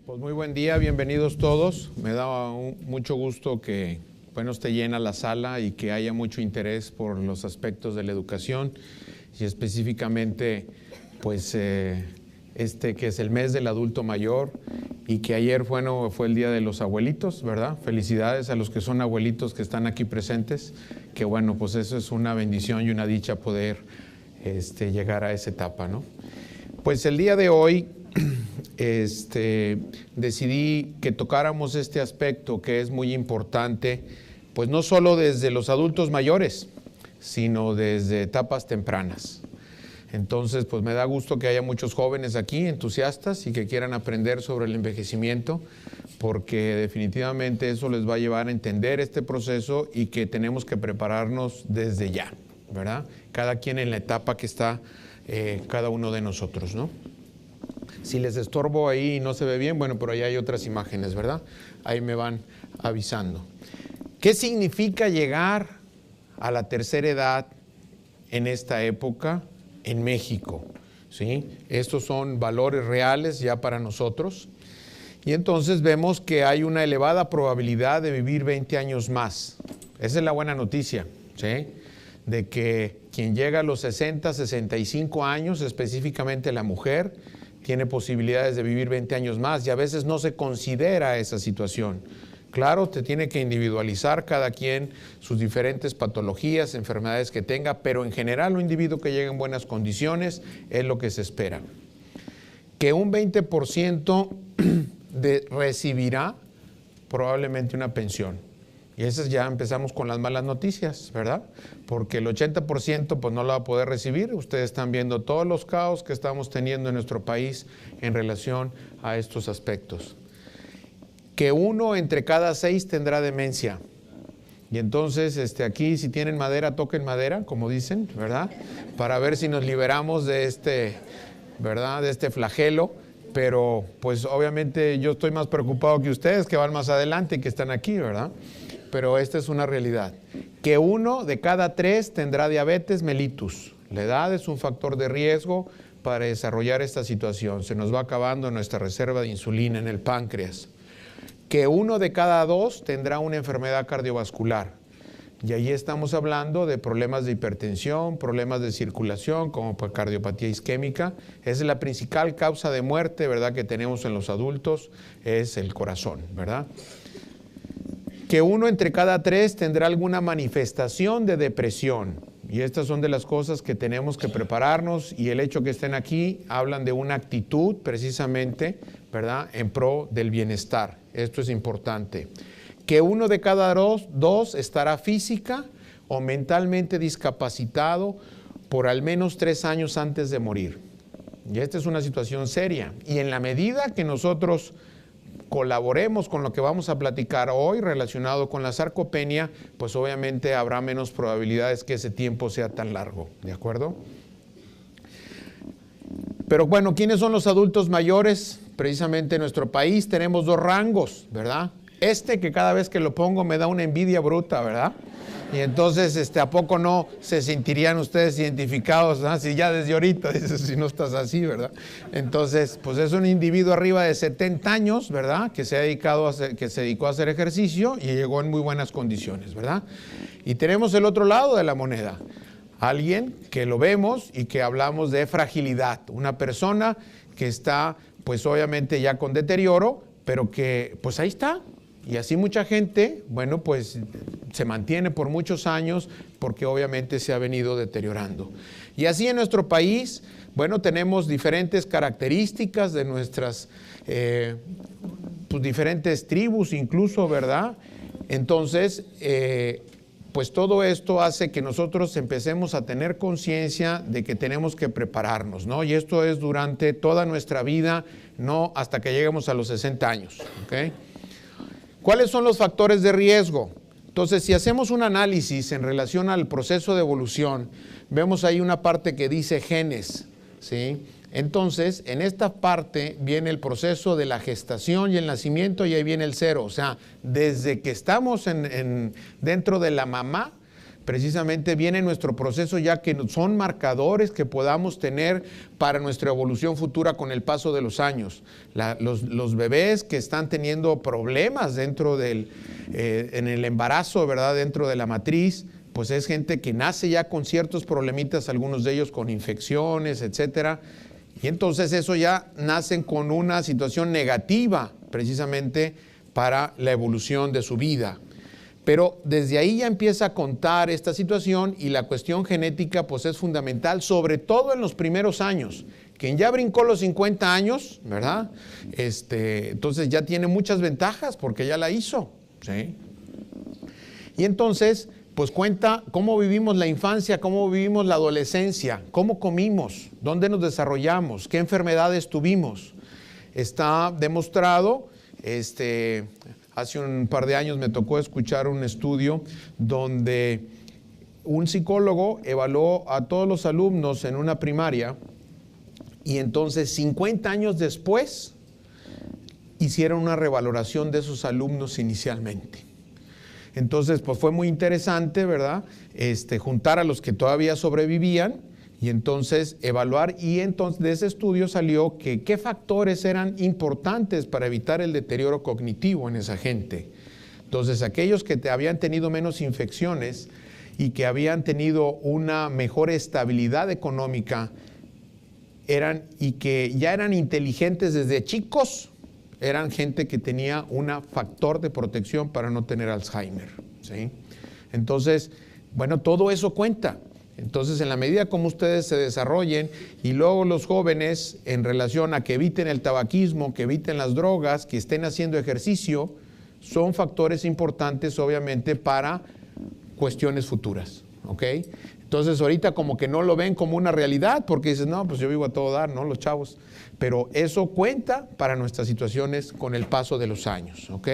Pues muy buen día, bienvenidos todos. Me da mucho gusto que esté llena la sala y que haya mucho interés por los aspectos de la educación y específicamente que es el mes del adulto mayor y que ayer fue el día de los abuelitos, ¿verdad? Felicidades a los que son abuelitos que están aquí presentes, que pues eso es una bendición y una dicha poder llegar a esa etapa, ¿no? Pues el día de hoy decidí que tocáramos este aspecto que es muy importante, pues no solo desde los adultos mayores, sino desde etapas tempranas. Entonces, pues me da gusto que haya muchos jóvenes aquí, entusiastas, y que quieran aprender sobre el envejecimiento, porque definitivamente eso les va a llevar a entender este proceso y que tenemos que prepararnos desde ya, ¿verdad? Cada quien en la etapa que está cada uno de nosotros, ¿no? Si les estorbo ahí y no se ve bien, pero ahí hay otras imágenes, ¿verdad? Ahí me van avisando. ¿Qué significa llegar a la tercera edad en esta época en México? ¿Sí? Estos son valores reales ya para nosotros. Y entonces vemos que hay una elevada probabilidad de vivir 20 años más. Esa es la buena noticia, ¿sí? De que quien llega a los 60, 65 años, específicamente la mujer, tiene posibilidades de vivir 20 años más y a veces no se considera esa situación. Claro, te tiene que individualizar cada quien sus diferentes patologías, enfermedades que tenga, pero en general un individuo que llega en buenas condiciones es lo que se espera. Que un 20% recibirá probablemente una pensión. Y esas ya empezamos con las malas noticias, ¿verdad? Porque el 80% pues no la va a poder recibir. Ustedes están viendo todos los caos que estamos teniendo en nuestro país en relación a estos aspectos. Que 1 entre cada 6 tendrá demencia. Y entonces aquí si tienen madera, toquen madera, como dicen, ¿verdad? Para ver si nos liberamos de ¿verdad? De este flagelo. Pero pues obviamente yo estoy más preocupado que ustedes que van más adelante y que están aquí, ¿verdad? Pero esta es una realidad. Que 1 de cada 3 tendrá diabetes mellitus. La edad es un factor de riesgo para desarrollar esta situación. Se nos va acabando nuestra reserva de insulina en el páncreas. Que 1 de cada 2 tendrá una enfermedad cardiovascular. Y ahí estamos hablando de problemas de hipertensión, problemas de circulación, como cardiopatía isquémica. Es la principal causa de muerte, ¿verdad?, que tenemos en los adultos, es el corazón, ¿verdad? Que 1 entre cada 3 tendrá alguna manifestación de depresión. Y estas son de las cosas que tenemos que prepararnos, y el hecho que estén aquí hablan de una actitud precisamente, ¿verdad?, en pro del bienestar. Esto es importante. Que 1 de cada 2 estará física o mentalmente discapacitado por al menos 3 años antes de morir. Y esta es una situación seria. Y en la medida que nosotros colaboremos con lo que vamos a platicar hoy relacionado con la sarcopenia, pues obviamente habrá menos probabilidades que ese tiempo sea tan largo, ¿de acuerdo? Pero ¿quiénes son los adultos mayores? Precisamente en nuestro país tenemos 2 rangos, ¿verdad? Que cada vez que lo pongo me da una envidia bruta, ¿verdad? Y entonces, ¿a poco no se sentirían ustedes identificados? ¿No? Si ya desde ahorita, dices, si no estás así, ¿verdad? Entonces, pues es un individuo arriba de 70 años, ¿verdad? Que se dedicó a hacer ejercicio y llegó en muy buenas condiciones, ¿verdad? Y tenemos el otro lado de la moneda. Alguien que lo vemos y que hablamos de fragilidad. Una persona que está, pues obviamente ya con deterioro, pero que, pues ahí está. Y así mucha gente, pues se mantiene por muchos años porque obviamente se ha venido deteriorando. Y así en nuestro país, tenemos diferentes características de nuestras diferentes tribus incluso, ¿verdad? Entonces, pues todo esto hace que nosotros empecemos a tener conciencia de que tenemos que prepararnos, ¿no? Y esto es durante toda nuestra vida, no hasta que lleguemos a los 60 años, ¿ok? ¿Cuáles son los factores de riesgo? Entonces, si hacemos un análisis en relación al proceso de evolución, vemos ahí una parte que dice genes, ¿sí? Entonces, en esta parte viene el proceso de la gestación y el nacimiento, y ahí viene el 0. O sea, desde que estamos dentro de la mamá, precisamente viene nuestro proceso ya que son marcadores que podamos tener para nuestra evolución futura con el paso de los años. Los bebés que están teniendo problemas dentro en el embarazo, ¿verdad? Dentro de la matriz, pues es gente que nace ya con ciertos problemitas, algunos de ellos con infecciones, etcétera. Y entonces eso ya nacen con una situación negativa precisamente para la evolución de su vida. Pero desde ahí ya empieza a contar esta situación y la cuestión genética pues es fundamental, sobre todo en los primeros años. Quien ya brincó los 50 años, ¿verdad? Entonces ya tiene muchas ventajas porque ya la hizo, ¿sí? Y entonces pues cuenta cómo vivimos la infancia, cómo vivimos la adolescencia, cómo comimos, dónde nos desarrollamos, qué enfermedades tuvimos. Está demostrado, hace un par de años me tocó escuchar un estudio donde un psicólogo evaluó a todos los alumnos en una primaria y entonces 50 años después hicieron una revaloración de esos alumnos inicialmente. Entonces, pues fue muy interesante, ¿verdad? Juntar a los que todavía sobrevivían y entonces evaluar, y entonces de ese estudio salió que qué factores eran importantes para evitar el deterioro cognitivo en esa gente. Entonces, aquellos que habían tenido menos infecciones y que habían tenido una mejor estabilidad económica y que ya eran inteligentes desde chicos, eran gente que tenía un factor de protección para no tener Alzheimer, ¿sí? Entonces, bueno, todo eso cuenta. Entonces, en la medida como ustedes se desarrollen y luego los jóvenes en relación a que eviten el tabaquismo, que eviten las drogas, que estén haciendo ejercicio, son factores importantes obviamente para cuestiones futuras, ¿ok? Entonces, ahorita como que no lo ven como una realidad porque dicen, no, pues yo vivo a todo dar, ¿no? Los chavos. Pero eso cuenta para nuestras situaciones con el paso de los años, ¿ok?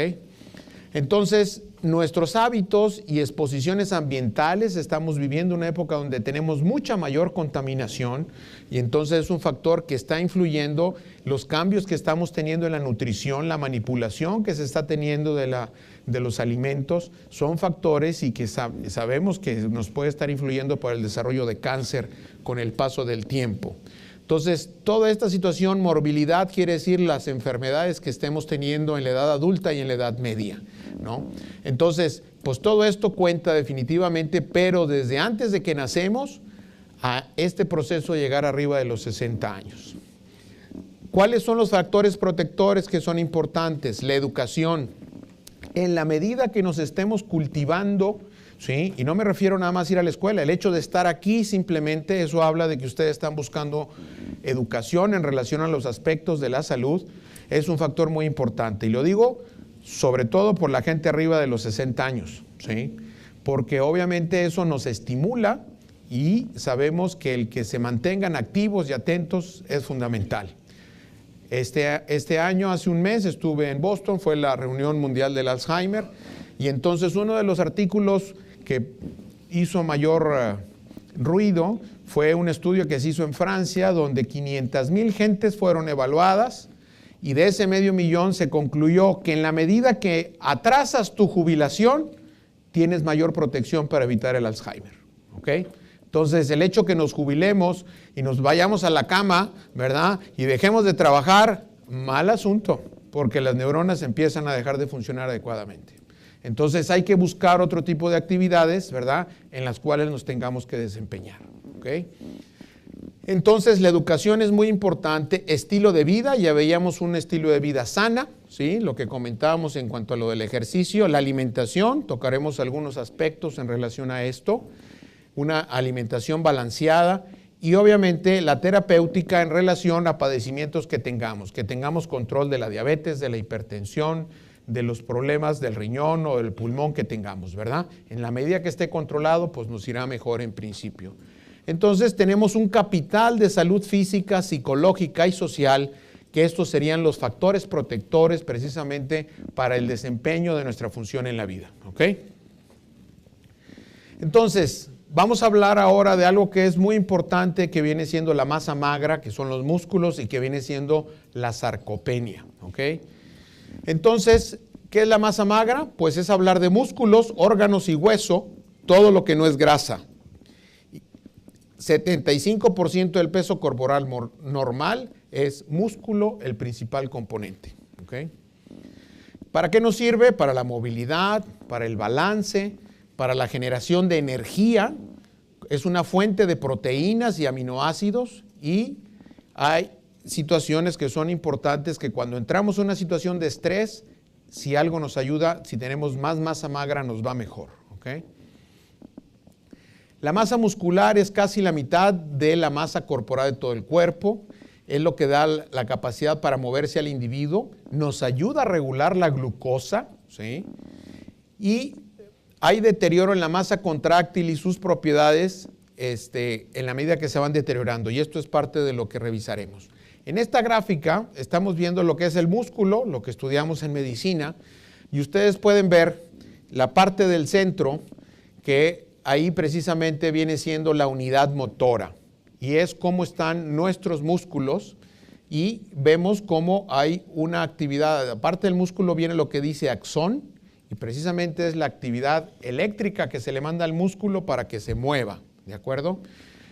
Entonces, nuestros hábitos y exposiciones ambientales, estamos viviendo una época donde tenemos mucha mayor contaminación y entonces es un factor que está influyendo los cambios que estamos teniendo en la nutrición, la manipulación que se está teniendo de los alimentos, son factores y que sabemos que nos puede estar influyendo por el desarrollo de cáncer con el paso del tiempo. Entonces, toda esta situación, morbilidad, quiere decir las enfermedades que estemos teniendo en la edad adulta y en la edad media, ¿no? Entonces, pues todo esto cuenta definitivamente, pero desde antes de que nacemos a este proceso de llegar arriba de los 60 años. ¿Cuáles son los factores protectores que son importantes? La educación. En la medida que nos estemos cultivando, ¿sí? Y no me refiero nada más a ir a la escuela, el hecho de estar aquí simplemente, eso habla de que ustedes están buscando educación en relación a los aspectos de la salud, es un factor muy importante. Y lo digo sobre todo por la gente arriba de los 60 años, ¿sí? Porque obviamente eso nos estimula y sabemos que el que se mantengan activos y atentos es fundamental. Este año, hace un mes, estuve en Boston, fue la reunión mundial del Alzheimer, y entonces uno de los artículos que hizo mayor ruido fue un estudio que se hizo en Francia, donde 500,000 gentes fueron evaluadas, y de ese 500,000 se concluyó que en la medida que atrasas tu jubilación, tienes mayor protección para evitar el Alzheimer, ¿ok? Entonces, el hecho que nos jubilemos y nos vayamos a la cama, ¿verdad? Y dejemos de trabajar, mal asunto, porque las neuronas empiezan a dejar de funcionar adecuadamente. Entonces, hay que buscar otro tipo de actividades, ¿verdad? En las cuales nos tengamos que desempeñar, ¿ok? Entonces, la educación es muy importante. Estilo de vida, ya veíamos un estilo de vida sana, ¿sí? Lo que comentábamos en cuanto a lo del ejercicio, la alimentación, tocaremos algunos aspectos en relación a esto. Una alimentación balanceada y obviamente la terapéutica en relación a padecimientos que tengamos control de la diabetes, de la hipertensión, de los problemas del riñón o del pulmón que tengamos, ¿verdad? En la medida que esté controlado, pues nos irá mejor en principio. Entonces tenemos un capital de salud física, psicológica y social, que estos serían los factores protectores precisamente para el desempeño de nuestra función en la vida, ¿ok? Entonces, vamos a hablar ahora de algo que es muy importante, que viene siendo la masa magra, que son los músculos, y que viene siendo la sarcopenia, ¿ok? Entonces, ¿qué es la masa magra? Pues es hablar de músculos, órganos y hueso, todo lo que no es grasa. 75% del peso corporal normal es músculo, el principal componente. ¿Okay? ¿Para qué nos sirve? Para la movilidad, para el balance, para la generación de energía. Es una fuente de proteínas y aminoácidos, y hay situaciones que son importantes que cuando entramos en una situación de estrés, si algo nos ayuda, si tenemos más masa magra, nos va mejor. ¿Okay? La masa muscular es casi la mitad de la masa corporal de todo el cuerpo. Es lo que da la capacidad para moverse al individuo. Nos ayuda a regular la glucosa, ¿sí? Y hay deterioro en la masa contráctil y sus propiedades en la medida que se van deteriorando. Y esto es parte de lo que revisaremos. En esta gráfica estamos viendo lo que es el músculo, lo que estudiamos en medicina. Y ustedes pueden ver la parte del centro que ahí precisamente viene siendo la unidad motora, y es cómo están nuestros músculos, y vemos cómo hay una actividad. Aparte del músculo viene lo que dice axón, y precisamente es la actividad eléctrica que se le manda al músculo para que se mueva, ¿de acuerdo?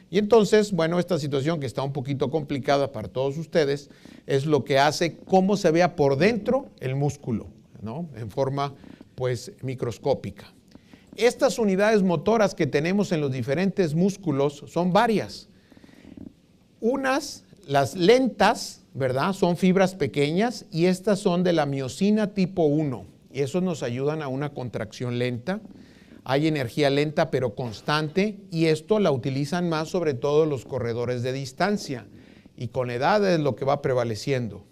Y entonces, bueno, esta situación que está un poquito complicada para todos ustedes es lo que hace cómo se vea por dentro el músculo, ¿no? En forma, pues, microscópica. Estas unidades motoras que tenemos en los diferentes músculos son varias. Unas, las lentas, ¿verdad? Son fibras pequeñas, y estas son de la miosina tipo 1. Y esos nos ayudan a una contracción lenta. Hay energía lenta pero constante, y esto la utilizan más sobre todo los corredores de distancia. Y con la edad es lo que va prevaleciendo.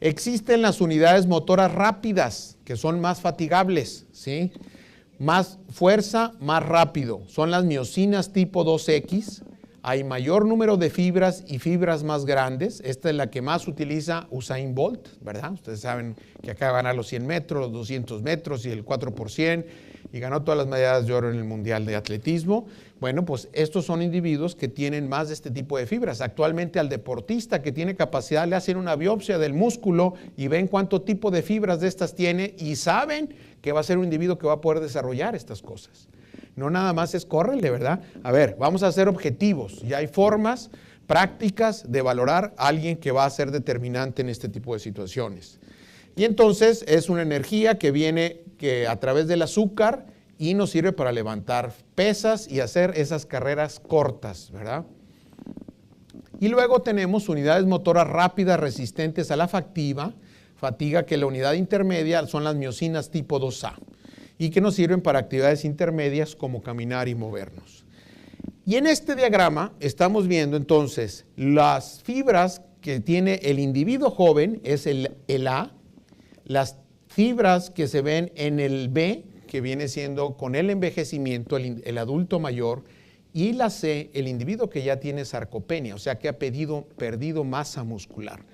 Existen las unidades motoras rápidas, que son más fatigables, ¿sí? Más fuerza, más rápido. Son las miosinas tipo 2X. Hay mayor número de fibras y fibras más grandes. Esta es la que más utiliza Usain Bolt, ¿verdad? Ustedes saben que acaba de ganar los 100 metros, los 200 metros y el 4%, y ganó todas las medallas de oro en el Mundial de Atletismo. Bueno, pues estos son individuos que tienen más de este tipo de fibras. Actualmente al deportista que tiene capacidad le hacen una biopsia del músculo y ven cuánto tipo de fibras de estas tiene, y saben que va a ser un individuo que va a poder desarrollar estas cosas. No nada más es córrele, ¿verdad? A ver, vamos a hacer objetivos. Ya hay formas prácticas de valorar a alguien que va a ser determinante en este tipo de situaciones. Y entonces es una energía que viene a través del azúcar y nos sirve para levantar pesas y hacer esas carreras cortas, ¿verdad? Y luego tenemos unidades motoras rápidas resistentes a la fatiga, que la unidad intermedia son las miosinas tipo 2A, y que nos sirven para actividades intermedias como caminar y movernos. Y en este diagrama estamos viendo entonces las fibras que tiene el individuo joven, es el A, las fibras que se ven en el B, que viene siendo con el envejecimiento, el adulto mayor, y la C, el individuo que ya tiene sarcopenia, o sea que ha perdido masa muscular.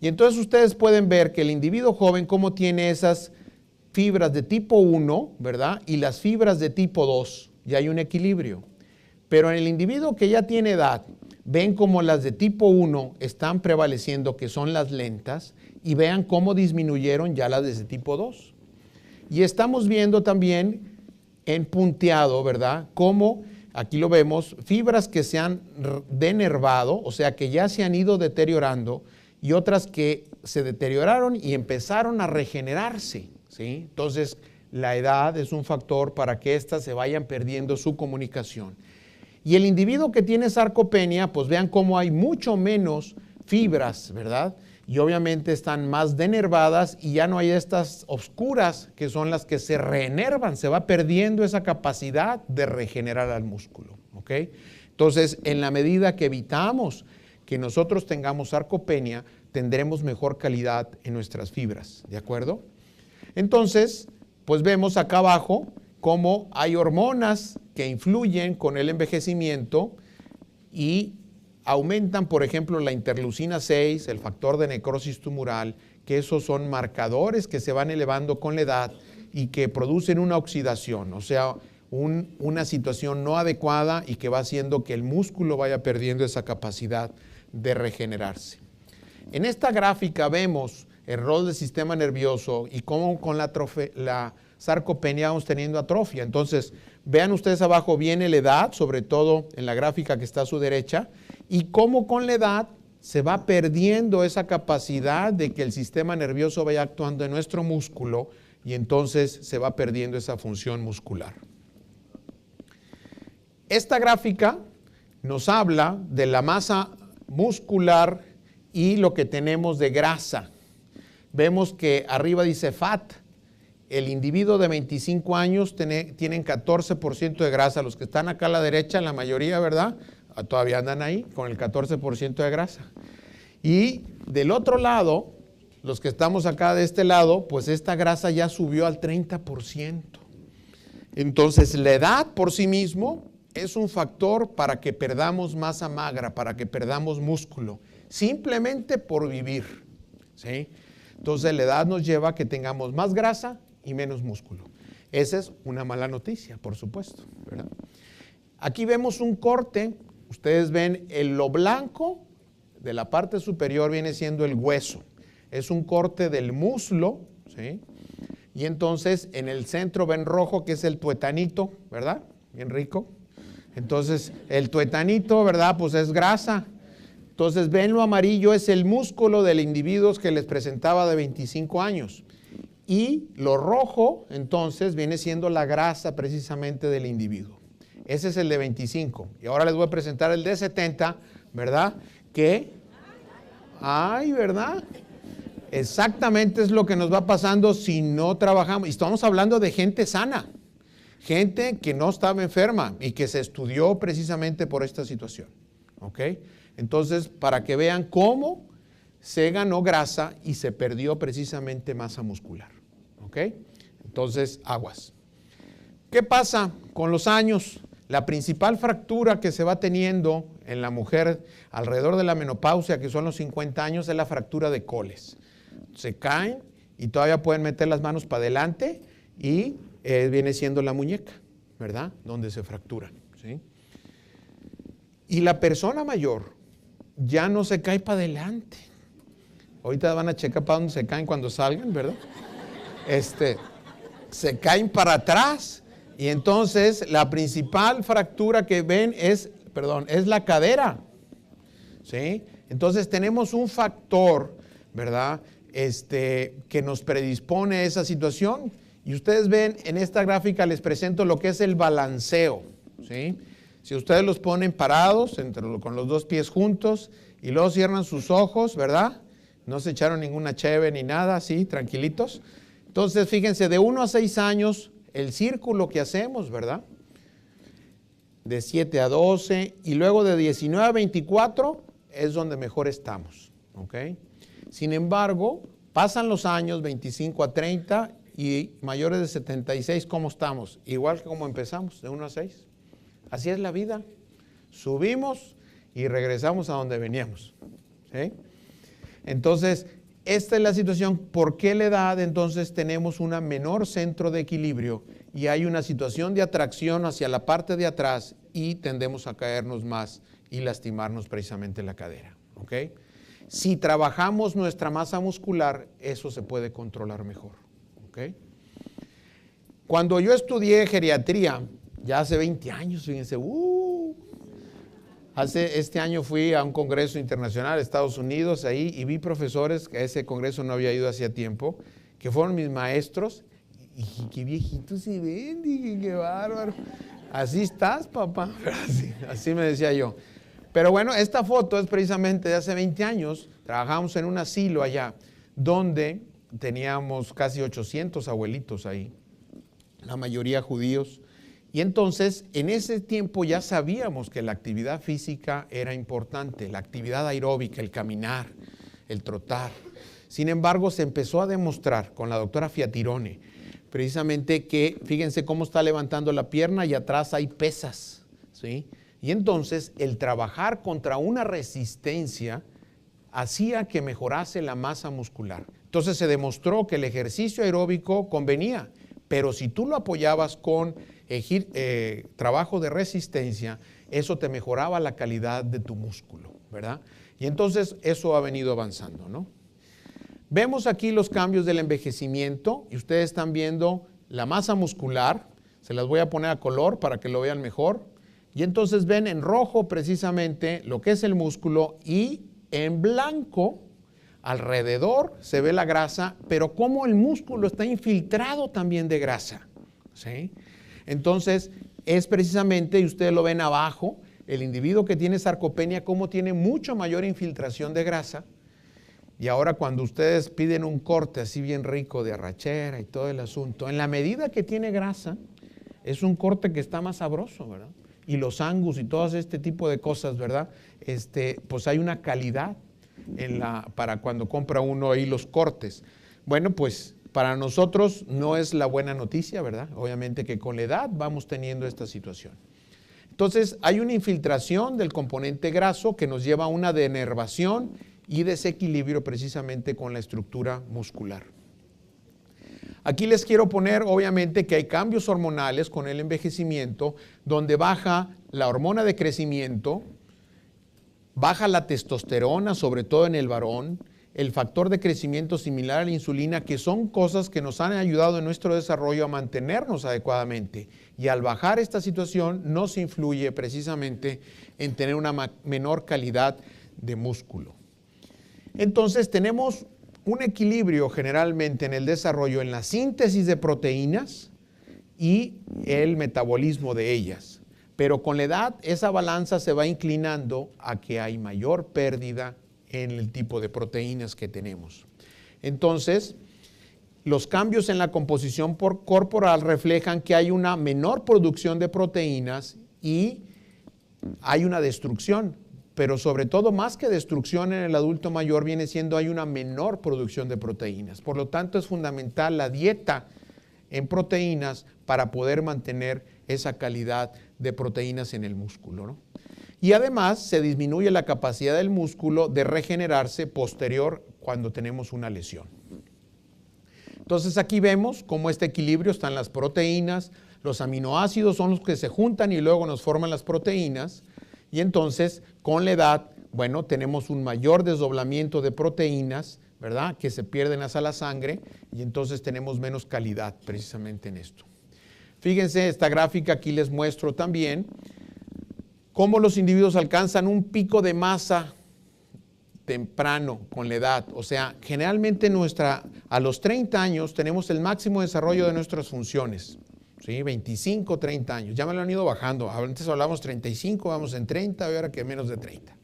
Y entonces ustedes pueden ver que el individuo joven cómo tiene esas fibras de tipo 1, ¿verdad? Y las fibras de tipo 2, ya hay un equilibrio. Pero en el individuo que ya tiene edad, ven como las de tipo 1 están prevaleciendo, que son las lentas, y vean cómo disminuyeron ya las de tipo 2. Y estamos viendo también en punteado, ¿verdad? Cómo, aquí lo vemos, fibras que se han denervado, o sea que ya se han ido deteriorando, y otras que se deterioraron y empezaron a regenerarse, ¿sí? Entonces, la edad es un factor para que éstas se vayan perdiendo su comunicación. Y el individuo que tiene sarcopenia, pues vean cómo hay mucho menos fibras, ¿verdad? Y obviamente están más denervadas, y ya no hay estas oscuras que son las que se reenervan, se va perdiendo esa capacidad de regenerar al músculo, ¿ok? Entonces, en la medida que evitamos que nosotros tengamos sarcopenia, tendremos mejor calidad en nuestras fibras, ¿de acuerdo? Entonces, pues vemos acá abajo cómo hay hormonas que influyen con el envejecimiento y aumentan, por ejemplo, la interleucina 6, el factor de necrosis tumoral, que esos son marcadores que se van elevando con la edad y que producen una oxidación, o sea, una situación no adecuada, y que va haciendo que el músculo vaya perdiendo esa capacidad de regenerarse. En esta gráfica vemos el rol del sistema nervioso y cómo con la sarcopenia vamos teniendo atrofia. Entonces, Vean ustedes abajo, viene la edad, sobre todo en la gráfica que está a su derecha, y cómo con la edad se va perdiendo esa capacidad de que el sistema nervioso vaya actuando en nuestro músculo y entonces se va perdiendo esa función muscular. Esta gráfica nos habla de la masa muscular y lo que tenemos de grasa. Vemos que arriba dice fat. El individuo de 25 años tienen 14% de grasa. Los que están acá a la derecha, la mayoría, ¿verdad? Todavía andan ahí con el 14% de grasa. Y del otro lado, los que estamos acá de este lado, pues esta grasa ya subió al 30%. Entonces, la edad por sí mismo es un factor para que perdamos masa magra, para que perdamos músculo, simplemente por vivir, ¿sí? Entonces, la edad nos lleva a que tengamos más grasa y menos músculo. Esa es una mala noticia, por supuesto, ¿verdad? Aquí vemos un corte. Ustedes ven lo blanco de la parte superior viene siendo el hueso. Es un corte del muslo, ¿sí? Y entonces en el centro ven rojo, que es el tuetanito, ¿verdad? Bien rico. Entonces el tuetanito, ¿verdad? Pues es grasa. Entonces ven lo amarillo, es el músculo del individuo que les presentaba de 25 años. Y lo rojo, entonces, viene siendo la grasa precisamente del individuo. Ese es el de 25. Y ahora les voy a presentar el de 70, ¿verdad? ¿Verdad? Exactamente es lo que nos va pasando si no trabajamos. Y estamos hablando de gente sana, gente que no estaba enferma y que se estudió precisamente por esta situación. ¿Ok? Entonces, para que vean cómo se ganó grasa y se perdió precisamente masa muscular. ¿Ok? Entonces, aguas. ¿Qué pasa con los años? La principal fractura que se va teniendo en la mujer alrededor de la menopausia, que son los 50 años, es la fractura de coles. Se caen y todavía pueden meter las manos para adelante y viene siendo la muñeca, ¿verdad? Donde se fracturan, ¿sí? Y la persona mayor ya no se cae para adelante. Ahorita van a checar para dónde se caen cuando salgan, ¿verdad? Se caen para atrás. Y entonces la principal fractura que ven es la cadera, ¿sí? Entonces tenemos un factor, ¿verdad? Que nos predispone a esa situación. Y ustedes ven, en esta gráfica les presento lo que es el balanceo, ¿sí? Si ustedes los ponen parados, con los dos pies juntos, y luego cierran sus ojos, ¿verdad? No se echaron ninguna cheve ni nada, así, tranquilitos. Entonces, fíjense, de 1 a 6 años, el círculo que hacemos, ¿verdad? De 7 a 12, y luego de 19 a 24 es donde mejor estamos, ¿ok? Sin embargo, pasan los años, 25 a 30, y mayores de 76, ¿cómo estamos? Igual que como empezamos, de 1 a 6. Así es la vida. Subimos y regresamos a donde veníamos, ¿sí? Entonces, esta es la situación. ¿Por qué la edad? Entonces tenemos un menor centro de equilibrio y hay una situación de atracción hacia la parte de atrás y tendemos a caernos más y lastimarnos precisamente la cadera, ¿ok? Si trabajamos nuestra masa muscular, eso se puede controlar mejor, ¿ok? Cuando yo estudié geriatría, ya hace 20 años, fíjense, este año fui a un congreso internacional de Estados Unidos ahí y vi profesores que a ese congreso no había ido hacía tiempo, que fueron mis maestros. Y dije, qué viejitos se ven, dije, qué bárbaro. Así estás, papá. Así me decía yo. Pero bueno, esta foto es precisamente de hace 20 años. Trabajamos en un asilo allá, donde teníamos casi 800 abuelitos ahí, la mayoría judíos. Y entonces, en ese tiempo ya sabíamos que la actividad física era importante, la actividad aeróbica, el caminar, el trotar. Sin embargo, se empezó a demostrar con la doctora Fiatirone, precisamente que, fíjense cómo está levantando la pierna y atrás hay pesas, ¿sí? Y entonces, el trabajar contra una resistencia hacía que mejorase la masa muscular. Entonces, se demostró que el ejercicio aeróbico convenía, pero si tú lo apoyabas con trabajo de resistencia, eso te mejoraba la calidad de tu músculo, ¿verdad? Y entonces eso ha venido avanzando, ¿no? Vemos aquí los cambios del envejecimiento y ustedes están viendo la masa muscular, Se las voy a poner a color para que lo vean mejor. Y entonces ven en rojo precisamente lo que es el músculo y en blanco alrededor se ve la grasa, pero como el músculo está infiltrado también de grasa, ¿sí? Entonces es precisamente, y ustedes lo ven abajo, el individuo que tiene sarcopenia, cómo tiene mucho mayor infiltración de grasa. Y ahora cuando ustedes piden un corte así bien rico de arrachera y todo el asunto, en la medida que tiene grasa, es un corte que está más sabroso, ¿verdad? Y los angus y todo este tipo de cosas, ¿verdad? Pues hay una calidad para cuando compra uno ahí los cortes. Bueno, pues para nosotros no es la buena noticia, ¿verdad? Obviamente que con la edad vamos teniendo esta situación. Entonces hay una infiltración del componente graso que nos lleva a una denervación y desequilibrio precisamente con la estructura muscular. Aquí les quiero poner obviamente que hay cambios hormonales con el envejecimiento, donde baja la hormona de crecimiento, baja la testosterona, sobre todo en el varón, el factor de crecimiento similar a la insulina, que son cosas que nos han ayudado en nuestro desarrollo a mantenernos adecuadamente. Y al bajar esta situación nos influye precisamente en tener una menor calidad de músculo. Entonces tenemos un equilibrio generalmente en el desarrollo en la síntesis de proteínas y el metabolismo de ellas. Pero con la edad esa balanza se va inclinando a que hay mayor pérdida en el tipo de proteínas que tenemos. Entonces, los cambios en la composición corporal reflejan que hay una menor producción de proteínas y hay una destrucción. Pero sobre todo, más que destrucción en el adulto mayor, viene siendo hay una menor producción de proteínas. Por lo tanto, es fundamental la dieta en proteínas para poder mantener esa calidad de proteínas en el músculo, ¿no? Y además se disminuye la capacidad del músculo de regenerarse posterior cuando tenemos una lesión. Entonces aquí vemos cómo este equilibrio están las proteínas, los aminoácidos son los que se juntan y luego nos forman las proteínas. Y entonces, con la edad, bueno, tenemos un mayor desdoblamiento de proteínas, ¿verdad? Que se pierden hacia la sangre y entonces tenemos menos calidad precisamente en esto. Fíjense, esta gráfica aquí les muestro también cómo los individuos alcanzan un pico de masa temprano con la edad. O sea, generalmente a los 30 años tenemos el máximo desarrollo de nuestras funciones. ¿Sí? 25, 30 años. Ya me lo han ido bajando. Antes hablábamos 35, vamos en 30 y ahora que menos de 30.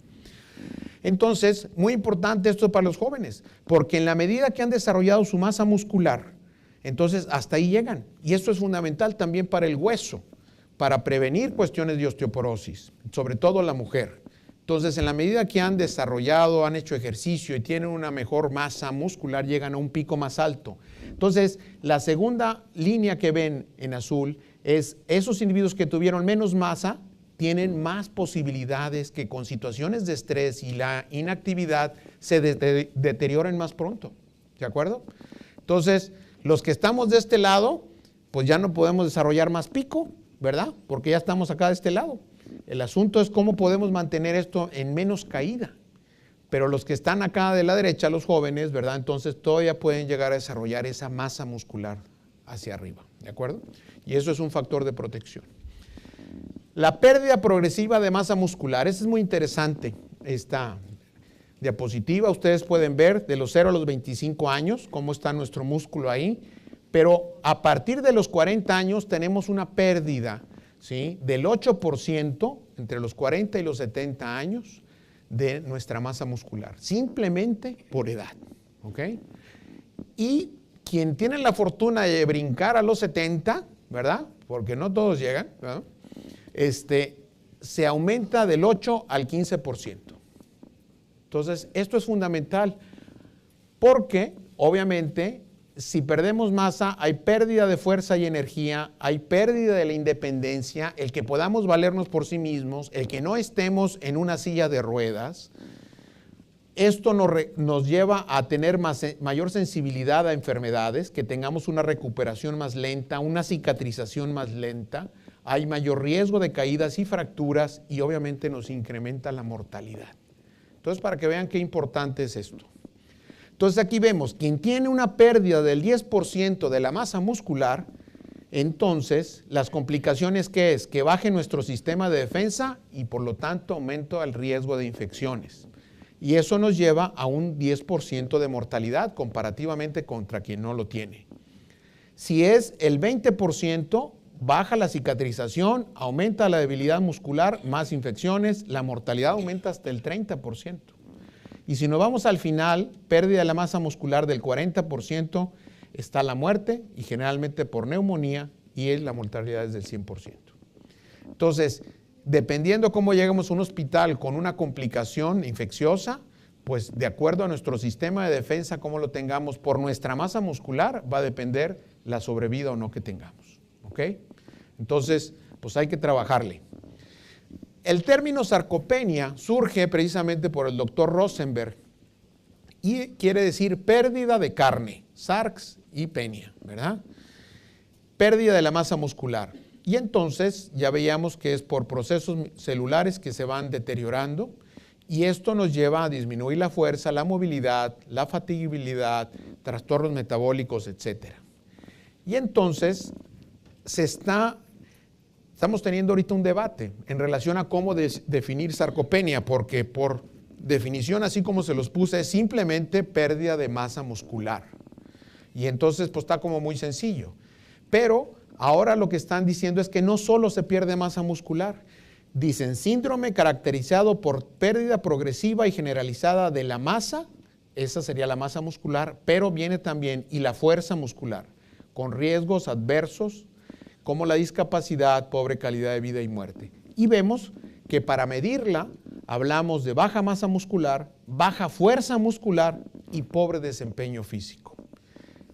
Entonces, muy importante esto para los jóvenes, porque en la medida que han desarrollado su masa muscular, entonces hasta ahí llegan. Y esto es fundamental también para el hueso, para prevenir cuestiones de osteoporosis, sobre todo la mujer. Entonces, en la medida que han desarrollado, han hecho ejercicio y tienen una mejor masa muscular, llegan a un pico más alto. Entonces, la segunda línea que ven en azul es esos individuos que tuvieron menos masa, tienen más posibilidades que con situaciones de estrés y la inactividad se deterioren más pronto. ¿De acuerdo? Entonces, los que estamos de este lado, pues ya no podemos desarrollar más pico, ¿verdad? Porque ya estamos acá de este lado. El asunto es cómo podemos mantener esto en menos caída. Pero los que están acá de la derecha, los jóvenes, ¿verdad? Entonces todavía pueden llegar a desarrollar esa masa muscular hacia arriba, ¿de acuerdo? Y eso es un factor de protección. La pérdida progresiva de masa muscular, eso es muy interesante, esta diapositiva. Ustedes pueden ver de los 0 a los 25 años cómo está nuestro músculo ahí, pero a partir de los 40 años tenemos una pérdida, ¿sí? Del 8% entre los 40 y los 70 años de nuestra masa muscular, simplemente por edad, ¿ok? Y quien tiene la fortuna de brincar a los 70, ¿verdad? Porque no todos llegan, ¿verdad? Se aumenta del 8 al 15%. Entonces, esto es fundamental porque, obviamente, si perdemos masa, hay pérdida de fuerza y energía, hay pérdida de la independencia, el que podamos valernos por sí mismos, el que no estemos en una silla de ruedas. Esto nos lleva a tener mayor sensibilidad a enfermedades, que tengamos una recuperación más lenta, una cicatrización más lenta, hay mayor riesgo de caídas y fracturas y obviamente nos incrementa la mortalidad. Entonces, para que vean qué importante es esto. Entonces aquí vemos, quien tiene una pérdida del 10% de la masa muscular, Entonces, las complicaciones, ¿qué es? Que baje nuestro sistema de defensa y por lo tanto aumento el riesgo de infecciones. Y eso nos lleva a un 10% de mortalidad comparativamente contra quien no lo tiene. Si es el 20%, baja la cicatrización, aumenta la debilidad muscular, más infecciones, la mortalidad aumenta hasta el 30%. Y si nos vamos al final, pérdida de la masa muscular del 40%, está la muerte y generalmente por neumonía y la mortalidad es del 100%. Entonces, dependiendo cómo lleguemos a un hospital con una complicación infecciosa, pues de acuerdo a nuestro sistema de defensa, cómo lo tengamos por nuestra masa muscular, va a depender la sobrevida o no que tengamos. ¿Ok? Entonces, pues hay que trabajarle. El término sarcopenia surge precisamente por el doctor Rosenberg y quiere decir pérdida de carne, sarx y penia, ¿verdad? Pérdida de la masa muscular. Y entonces ya veíamos que es por procesos celulares que se van deteriorando y esto nos lleva a disminuir la fuerza, la movilidad, la fatigabilidad, trastornos metabólicos, etc. Y entonces estamos teniendo ahorita un debate en relación a cómo definir sarcopenia, porque por definición, así como se los puse, es simplemente pérdida de masa muscular. Y entonces pues está como muy sencillo. Pero ahora lo que están diciendo es que no solo se pierde masa muscular. Dicen síndrome caracterizado por pérdida progresiva y generalizada de la masa, esa sería la masa muscular, pero viene también y la fuerza muscular, con riesgos adversos como la discapacidad, pobre calidad de vida y muerte. Y vemos que para medirla hablamos de baja masa muscular, baja fuerza muscular y pobre desempeño físico.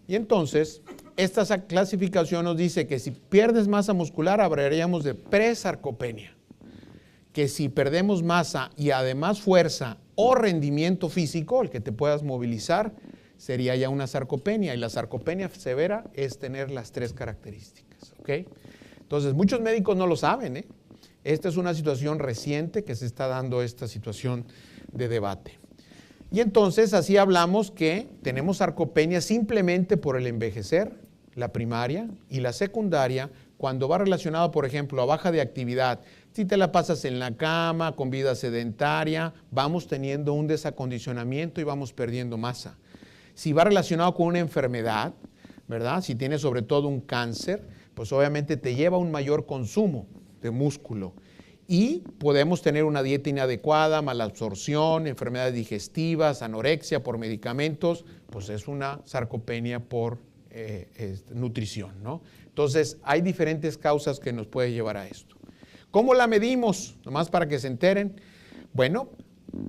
Y entonces, esta clasificación nos dice que si pierdes masa muscular hablaríamos de presarcopenia, que si perdemos masa y además fuerza o rendimiento físico, el que te puedas movilizar, sería ya una sarcopenia. Y la sarcopenia severa es tener las tres características. ¿Okay? Entonces, muchos médicos no lo saben, ¿eh? Esta es una situación reciente que se está dando esta situación de debate. Y entonces así hablamos que tenemos sarcopenia simplemente por el envejecer, la primaria y la secundaria, cuando va relacionado, por ejemplo, a baja de actividad. Si te la pasas en la cama, con vida sedentaria, vamos teniendo un desacondicionamiento y vamos perdiendo masa. Si va relacionado con una enfermedad, ¿verdad? Si tienes sobre todo un cáncer, pues obviamente te lleva a un mayor consumo de músculo. Y podemos tener una dieta inadecuada, malabsorción, enfermedades digestivas, anorexia por medicamentos, pues es una sarcopenia por nutrición, ¿no? Entonces, hay diferentes causas que nos pueden llevar a esto. ¿Cómo la medimos? Nomás para que se enteren. Bueno,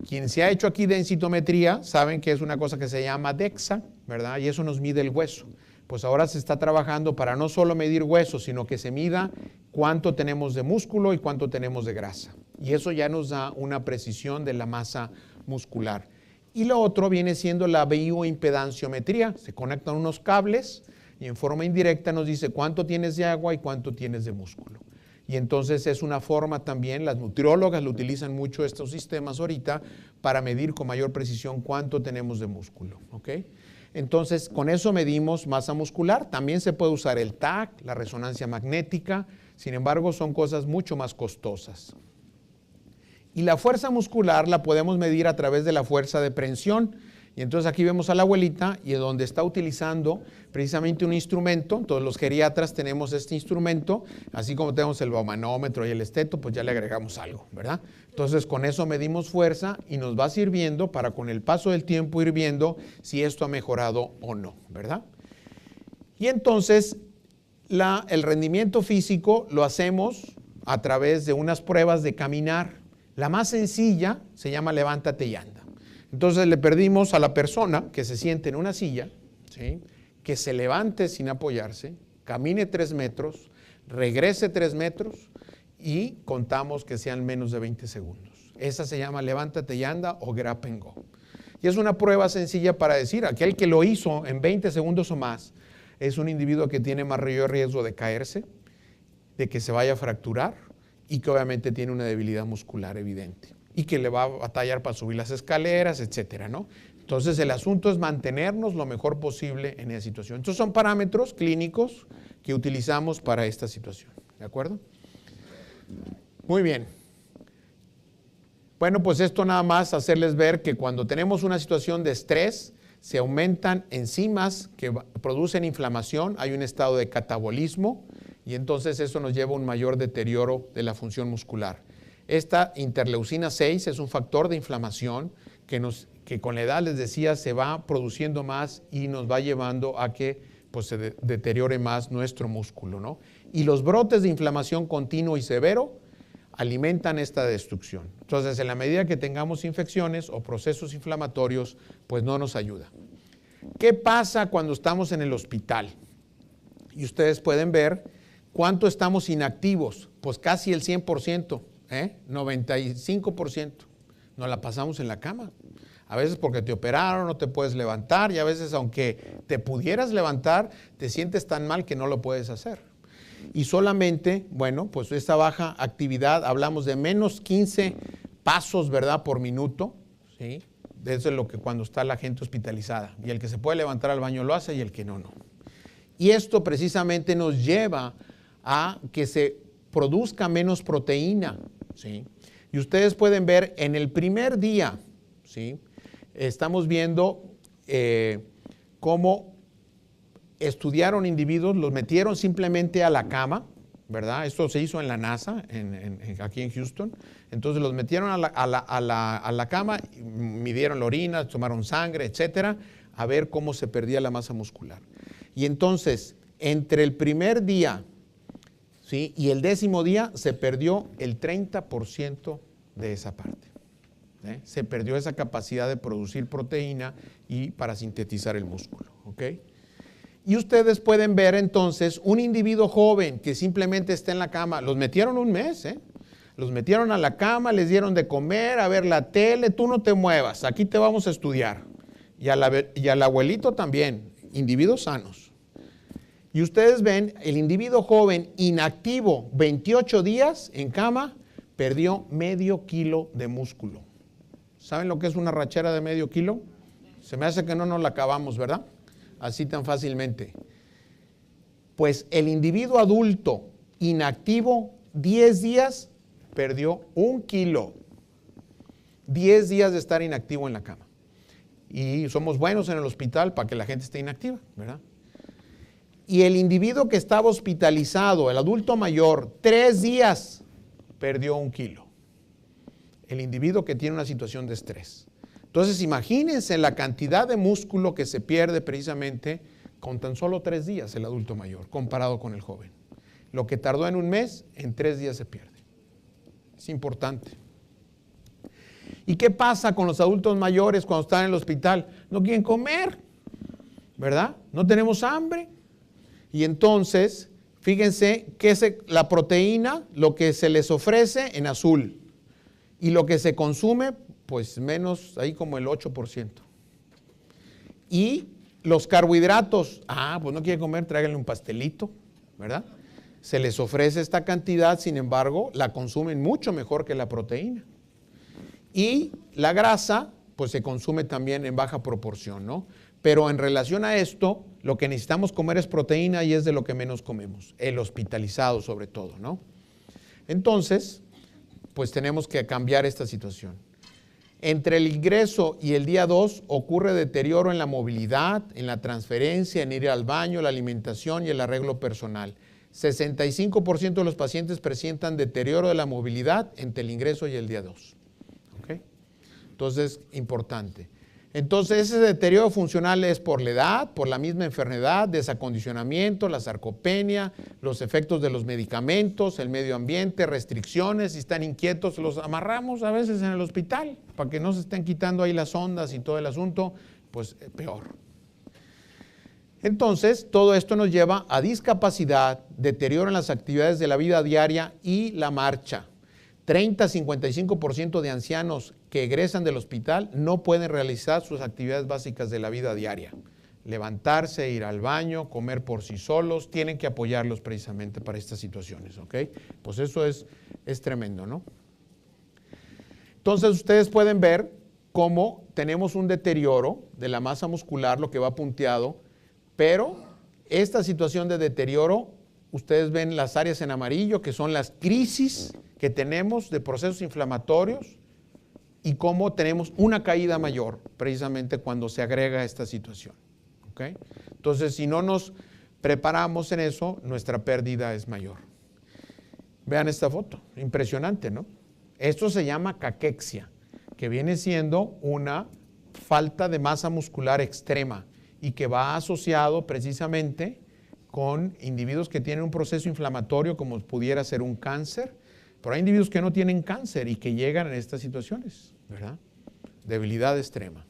quien se ha hecho aquí densitometría, saben que es una cosa que se llama DEXA, ¿verdad? Y eso nos mide el hueso. Pues ahora se está trabajando para no solo medir huesos, sino que se mida cuánto tenemos de músculo y cuánto tenemos de grasa. Y eso ya nos da una precisión de la masa muscular. Y lo otro viene siendo la bioimpedanciometría. Se conectan unos cables y en forma indirecta nos dice cuánto tienes de agua y cuánto tienes de músculo. Y entonces es una forma también, las nutriólogas lo utilizan mucho estos sistemas ahorita para medir con mayor precisión cuánto tenemos de músculo. ¿Ok? Entonces, con eso medimos masa muscular. También se puede usar el TAC, la resonancia magnética. Sin embargo, son cosas mucho más costosas. Y la fuerza muscular la podemos medir a través de la fuerza de prensión. Y entonces aquí vemos a la abuelita y donde está utilizando precisamente un instrumento. Todos los geriatras tenemos este instrumento, así como tenemos el baumanómetro y el esteto, pues ya le agregamos algo, ¿verdad? Entonces con eso medimos fuerza y nos va sirviendo para con el paso del tiempo ir viendo si esto ha mejorado o no, ¿verdad? Y entonces el rendimiento físico lo hacemos a través de unas pruebas de caminar. La más sencilla se llama levántate y anda. Entonces le pedimos a la persona que se siente en una silla, ¿sí?, que se levante sin apoyarse, camine 3 metros, regrese 3 metros y contamos que sean menos de 20 segundos. Esa se llama levántate y anda o grab and go. Y es una prueba sencilla para decir, aquel que lo hizo en 20 segundos o más es un individuo que tiene mayor riesgo de caerse, de que se vaya a fracturar y que obviamente tiene una debilidad muscular evidente y que le va a batallar para subir las escaleras, etcétera, ¿no? Entonces el asunto es mantenernos lo mejor posible en esa situación. Estos son parámetros clínicos que utilizamos para esta situación. ¿De acuerdo? Muy bien. Bueno, pues esto nada más hacerles ver que cuando tenemos una situación de estrés, se aumentan enzimas que producen inflamación, hay un estado de catabolismo y entonces eso nos lleva a un mayor deterioro de la función muscular. Esta interleucina 6 es un factor de inflamación que con la edad, les decía, se va produciendo más y nos va llevando a que pues, se deteriore más nuestro músculo, ¿no? Y los brotes de inflamación continuo y severo alimentan esta destrucción. Entonces, en la medida que tengamos infecciones o procesos inflamatorios, pues no nos ayuda. ¿Qué pasa cuando estamos en el hospital? Y ustedes pueden ver cuánto estamos inactivos, pues casi el 100%, 95%. Nos la pasamos en la cama. A veces porque te operaron, no te puedes levantar y a veces aunque te pudieras levantar, te sientes tan mal que no lo puedes hacer. Y solamente, bueno, pues esta baja actividad, hablamos de menos 15 pasos, ¿verdad?, por minuto, ¿sí? Eso es lo que cuando está la gente hospitalizada. Y el que se puede levantar al baño lo hace y el que no, no. Y esto precisamente nos lleva a que se produzca menos proteína, ¿sí? Y ustedes pueden ver en el primer día, ¿sí?, estamos viendo cómo estudiaron individuos, los metieron simplemente a la cama, ¿verdad? Esto se hizo en la NASA, aquí en Houston. Entonces los metieron a la cama, midieron la orina, tomaron sangre, etcétera, a ver cómo se perdía la masa muscular. Y entonces, entre el primer día, ¿sí?, y el 10º día, se perdió el 30% de esa parte. Se perdió esa capacidad de producir proteína y para sintetizar el músculo, ¿ok? Y ustedes pueden ver entonces un individuo joven que simplemente está en la cama, los metieron un mes, los metieron a la cama, les dieron de comer, a ver la tele, tú no te muevas, aquí te vamos a estudiar. Y al abuelito también, individuos sanos. Y ustedes ven, el individuo joven inactivo, 28 días en cama, perdió medio kilo de músculo. ¿Saben lo que es una rachera de medio kilo? Se me hace que no nos la acabamos, ¿verdad? Así tan fácilmente. Pues el individuo adulto inactivo, 10 días, perdió 1 kilo. 10 días de estar inactivo en la cama. Y somos buenos en el hospital para que la gente esté inactiva, ¿verdad? Y el individuo que estaba hospitalizado, el adulto mayor, 3 días, perdió 1 kilo. El individuo que tiene una situación de estrés. Entonces, imagínense la cantidad de músculo que se pierde precisamente con tan solo 3 días el adulto mayor, comparado con el joven. Lo que tardó en 1 mes, en 3 días se pierde. Es importante. ¿Y qué pasa con los adultos mayores cuando están en el hospital? No quieren comer, ¿verdad? No tenemos hambre. Y entonces, fíjense que la proteína, lo que se les ofrece en azul, y lo que se consume, pues menos, ahí como el 8%. Y los carbohidratos, pues no quiere comer, tráiganle un pastelito, ¿verdad? Se les ofrece esta cantidad, sin embargo, la consumen mucho mejor que la proteína. Y la grasa, pues se consume también en baja proporción, ¿no? Pero en relación a esto, lo que necesitamos comer es proteína y es de lo que menos comemos, el hospitalizado sobre todo, ¿no? Entonces, pues tenemos que cambiar esta situación. Entre el ingreso y el día 2 ocurre deterioro en la movilidad, en la transferencia, en ir al baño, la alimentación y el arreglo personal. 65% de los pacientes presentan deterioro de la movilidad entre el ingreso y el día 2. ¿Okay? Entonces, importante. Entonces, ese deterioro funcional es por la edad, por la misma enfermedad, desacondicionamiento, la sarcopenia, los efectos de los medicamentos, el medio ambiente, restricciones. Si están inquietos, los amarramos a veces en el hospital para que no se estén quitando ahí las ondas y todo el asunto, pues peor. Entonces, todo esto nos lleva a discapacidad, deterioro en las actividades de la vida diaria y la marcha. 30-55% de ancianos que egresan del hospital no pueden realizar sus actividades básicas de la vida diaria. Levantarse, ir al baño, comer por sí solos, tienen que apoyarlos precisamente para estas situaciones, ¿ok? Pues eso es tremendo, ¿no? Entonces ustedes pueden ver cómo tenemos un deterioro de la masa muscular, lo que va punteado, pero esta situación de deterioro, ustedes ven las áreas en amarillo, que son las crisis que tenemos de procesos inflamatorios y cómo tenemos una caída mayor, precisamente cuando se agrega esta situación. ¿Okay? Entonces, si no nos preparamos en eso, nuestra pérdida es mayor. Vean esta foto, impresionante, ¿no? Esto se llama caquexia, que viene siendo una falta de masa muscular extrema y que va asociado precisamente con individuos que tienen un proceso inflamatorio como pudiera ser un cáncer, pero hay individuos que no tienen cáncer y que llegan en estas situaciones, ¿verdad? Debilidad extrema.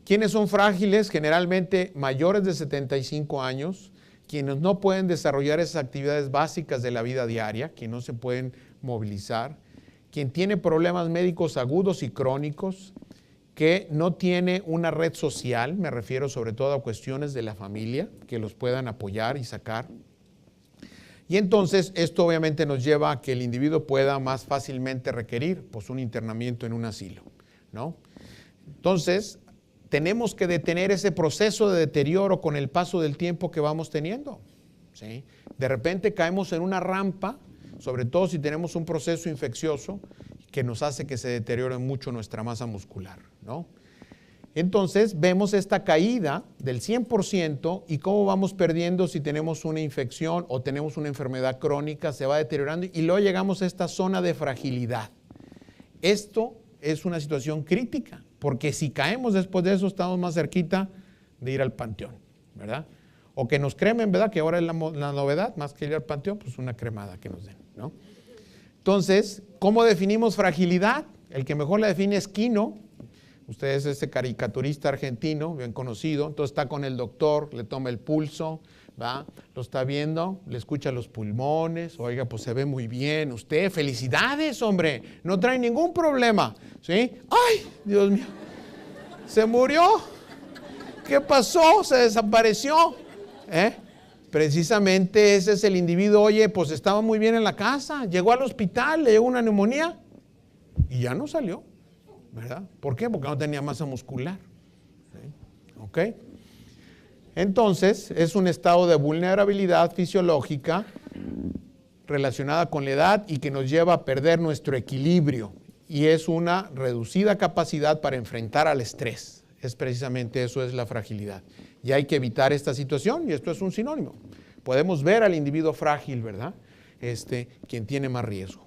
¿Quiénes son frágiles? Generalmente mayores de 75 años, quienes no pueden desarrollar esas actividades básicas de la vida diaria, quienes no se pueden movilizar, quien tiene problemas médicos agudos y crónicos, que no tiene una red social, me refiero sobre todo a cuestiones de la familia, que los puedan apoyar y sacar. Y entonces esto obviamente nos lleva a que el individuo pueda más fácilmente requerir pues, un internamiento en un asilo, ¿no? Entonces, tenemos que detener ese proceso de deterioro con el paso del tiempo que vamos teniendo, ¿sí? De repente caemos en una rampa, sobre todo si tenemos un proceso infeccioso que nos hace que se deteriore mucho nuestra masa muscular, ¿no? Entonces vemos esta caída del 100% y cómo vamos perdiendo si tenemos una infección o tenemos una enfermedad crónica, se va deteriorando y luego llegamos a esta zona de fragilidad. Esto es una situación crítica, porque si caemos después de eso estamos más cerquita de ir al panteón, ¿verdad? O que nos cremen, ¿verdad? Que ahora es la novedad, más que ir al panteón, pues una cremada que nos den, ¿no? Entonces, ¿cómo definimos fragilidad? El que mejor la define es Quino. Usted es ese caricaturista argentino, bien conocido. Entonces está con el doctor, le toma el pulso, ¿va? Lo está viendo, le escucha los pulmones. Oiga, pues se ve muy bien. Usted, felicidades, hombre. No trae ningún problema, ¿sí? ¡Ay, Dios mío! Se murió. ¿Qué pasó? Se desapareció. Precisamente ese es el individuo, oye, pues estaba muy bien en la casa, llegó al hospital, le llegó una neumonía y ya no salió, ¿verdad? ¿Por qué? Porque no tenía masa muscular. ¿Sí? ¿Ok? Entonces, es un estado de vulnerabilidad fisiológica relacionada con la edad y que nos lleva a perder nuestro equilibrio y es una reducida capacidad para enfrentar al estrés. Es precisamente eso, es la fragilidad. Y hay que evitar esta situación, y esto es un sinónimo. Podemos ver al individuo frágil, ¿verdad? Quien tiene más riesgo.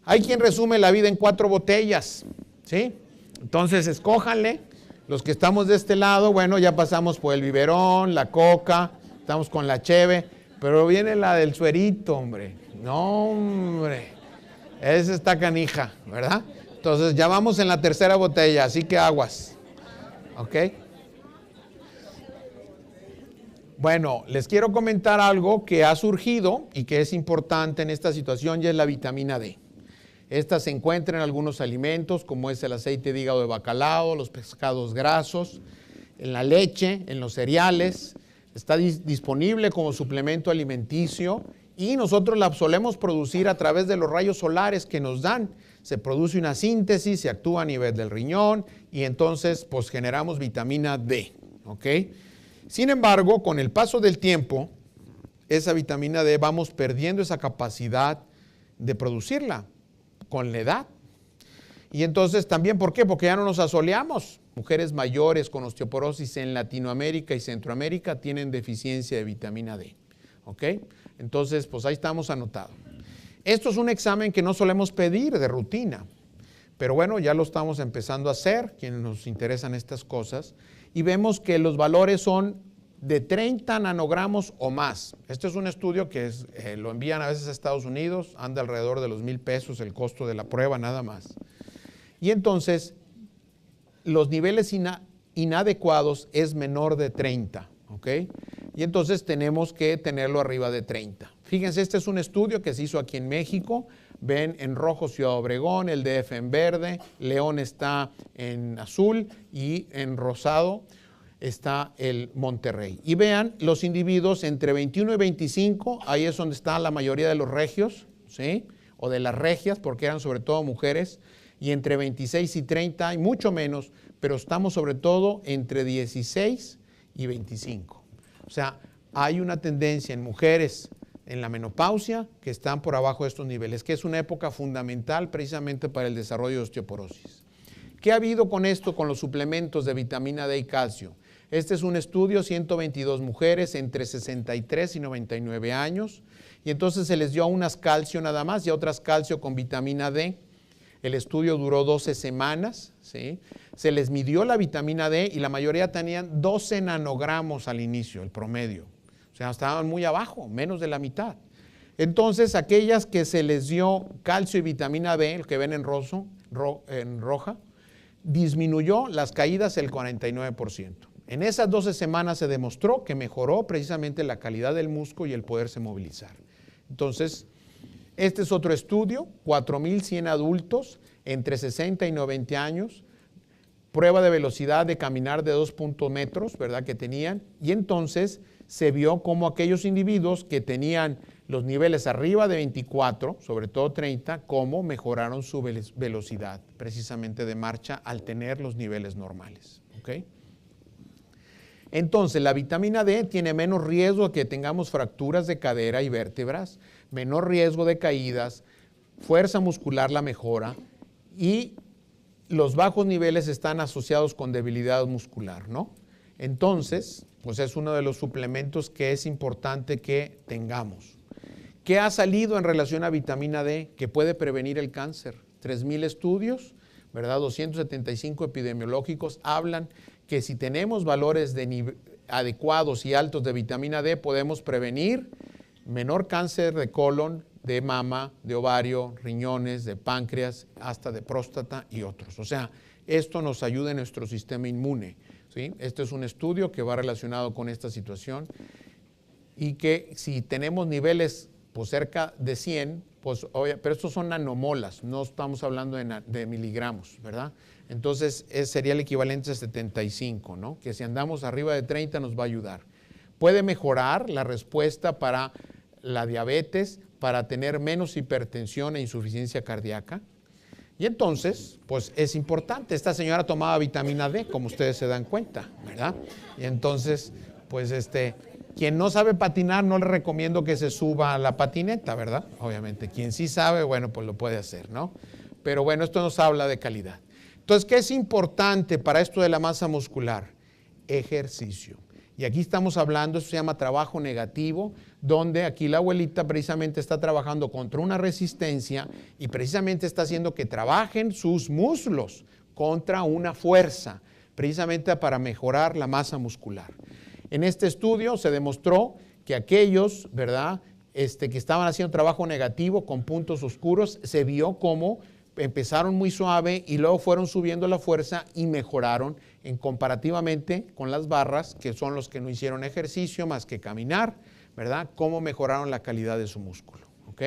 Hay quien resume la vida en 4 botellas, ¿sí? Entonces, escójanle. Los que estamos de este lado, bueno, ya pasamos por el biberón, la coca, estamos con la cheve, pero viene la del suerito, hombre. No, hombre. Esa está canija, ¿verdad? Entonces, ya vamos en la 3ª botella, así que aguas. ¿Ok? Bueno, les quiero comentar algo que ha surgido y que es importante en esta situación y es la vitamina D. Esta se encuentra en algunos alimentos como es el aceite de hígado de bacalao, los pescados grasos, en la leche, en los cereales. Está disponible como suplemento alimenticio y nosotros la solemos producir a través de los rayos solares que nos dan. Se produce una síntesis, se actúa a nivel del riñón y entonces pues generamos vitamina D, ¿ok? Sin embargo, con el paso del tiempo, esa vitamina D vamos perdiendo esa capacidad de producirla con la edad. Y entonces también, ¿por qué? Porque ya no nos asoleamos. Mujeres mayores con osteoporosis en Latinoamérica y Centroamérica tienen deficiencia de vitamina D, ¿ok? Entonces, pues ahí estamos anotados. Esto es un examen que no solemos pedir de rutina, pero bueno, ya lo estamos empezando a hacer, quienes nos interesan estas cosas, y vemos que los valores son de 30 nanogramos o más. Este es un estudio que lo envían a veces a Estados Unidos, anda alrededor de los $1,000 el costo de la prueba nada más. Y entonces, los niveles inadecuados es menor de 30, ¿ok? Y entonces tenemos que tenerlo arriba de 30. Fíjense, este es un estudio que se hizo aquí en México. Ven en rojo Ciudad Obregón, el DF en verde, León está en azul y en rosado está el Monterrey. Y vean los individuos entre 21 y 25, ahí es donde está la mayoría de los regios, ¿sí? O de las regias, porque eran sobre todo mujeres. y entre 26 y 30 hay mucho menos, pero estamos sobre todo entre 16 y 25. O sea, hay una tendencia en mujeres en la menopausia que están por abajo de estos niveles, que es una época fundamental precisamente para el desarrollo de osteoporosis. ¿Qué ha habido con esto, con los suplementos de vitamina D y calcio? Este es un estudio, 122 mujeres entre 63 y 99 años, y entonces se les dio a unas calcio nada más y a otras calcio con vitamina D. El estudio duró 12 semanas, ¿sí? Se les midió la vitamina D y la mayoría tenían 12 nanogramos al inicio, el promedio. O sea, estaban muy abajo, menos de la mitad. Entonces, aquellas que se les dio calcio y vitamina D, el que ven en roja, disminuyó las caídas el 49%. En esas 12 semanas se demostró que mejoró precisamente la calidad del músculo y el poderse movilizar. Entonces, este es otro estudio, 4.100 adultos entre 60 y 90 años, prueba de velocidad de caminar de 2 metros, ¿verdad? Que tenían, y entonces se vio como aquellos individuos que tenían los niveles arriba de 24, sobre todo 30, cómo mejoraron su velocidad precisamente de marcha al tener los niveles normales. ¿Okay? Entonces, la vitamina D tiene menos riesgo de que tengamos fracturas de cadera y vértebras, menor riesgo de caídas, fuerza muscular la mejora y los bajos niveles están asociados con debilidad muscular, ¿no? Entonces, pues es uno de los suplementos que es importante que tengamos. ¿Qué ha salido en relación a vitamina D que puede prevenir el cáncer? 3.000 estudios, ¿verdad? 275 epidemiológicos hablan que si tenemos valores adecuados y altos de vitamina D podemos prevenir menor cáncer de colon, de mama, de ovario, riñones, de páncreas, hasta de próstata y otros. O sea, esto nos ayuda en nuestro sistema inmune, ¿sí? Este es un estudio que va relacionado con esta situación y que si tenemos niveles pues cerca de 100, pues, pero estos son nanomolas, no estamos hablando de miligramos, ¿verdad? Entonces sería el equivalente a 75, ¿no? Que si andamos arriba de 30 nos va a ayudar. Puede mejorar la respuesta para la diabetes, para tener menos hipertensión e insuficiencia cardíaca. Y entonces, pues es importante. Esta señora tomaba vitamina D, como ustedes se dan cuenta, ¿verdad? Y entonces, pues quien no sabe patinar, no le recomiendo que se suba a la patineta, ¿verdad? Obviamente, quien sí sabe, bueno, pues lo puede hacer, ¿no? Pero bueno, esto nos habla de calidad. Entonces, ¿qué es importante para esto de la masa muscular? Ejercicio. Y aquí estamos hablando, eso se llama trabajo negativo, donde aquí la abuelita precisamente está trabajando contra una resistencia y precisamente está haciendo que trabajen sus muslos contra una fuerza, precisamente para mejorar la masa muscular. En este estudio se demostró que aquellos, ¿verdad?, que estaban haciendo trabajo negativo con puntos oscuros, se vio cómo empezaron muy suave y luego fueron subiendo la fuerza y mejoraron comparativamente con las barras, que son los que no hicieron ejercicio más que caminar, ¿verdad? Cómo mejoraron la calidad de su músculo, ¿ok?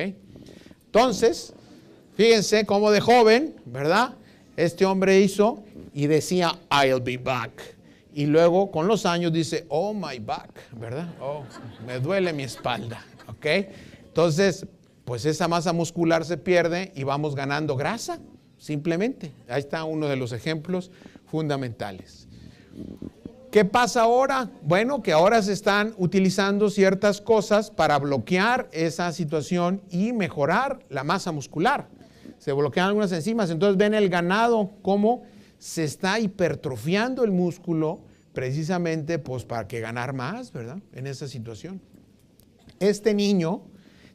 Entonces, fíjense cómo de joven, ¿verdad? Este hombre hizo y decía, I'll be back. Y luego con los años dice, oh my back, ¿verdad? Oh, me duele mi espalda, ¿ok? Entonces, pues esa masa muscular se pierde y vamos ganando grasa, simplemente. Ahí está uno de los ejemplos fundamentales. ¿Qué pasa ahora? Bueno, que ahora se están utilizando ciertas cosas para bloquear esa situación y mejorar la masa muscular. Se bloquean algunas enzimas, entonces ven el ganado cómo se está hipertrofiando el músculo precisamente pues para que ganar más, ¿verdad? En esa situación. Este niño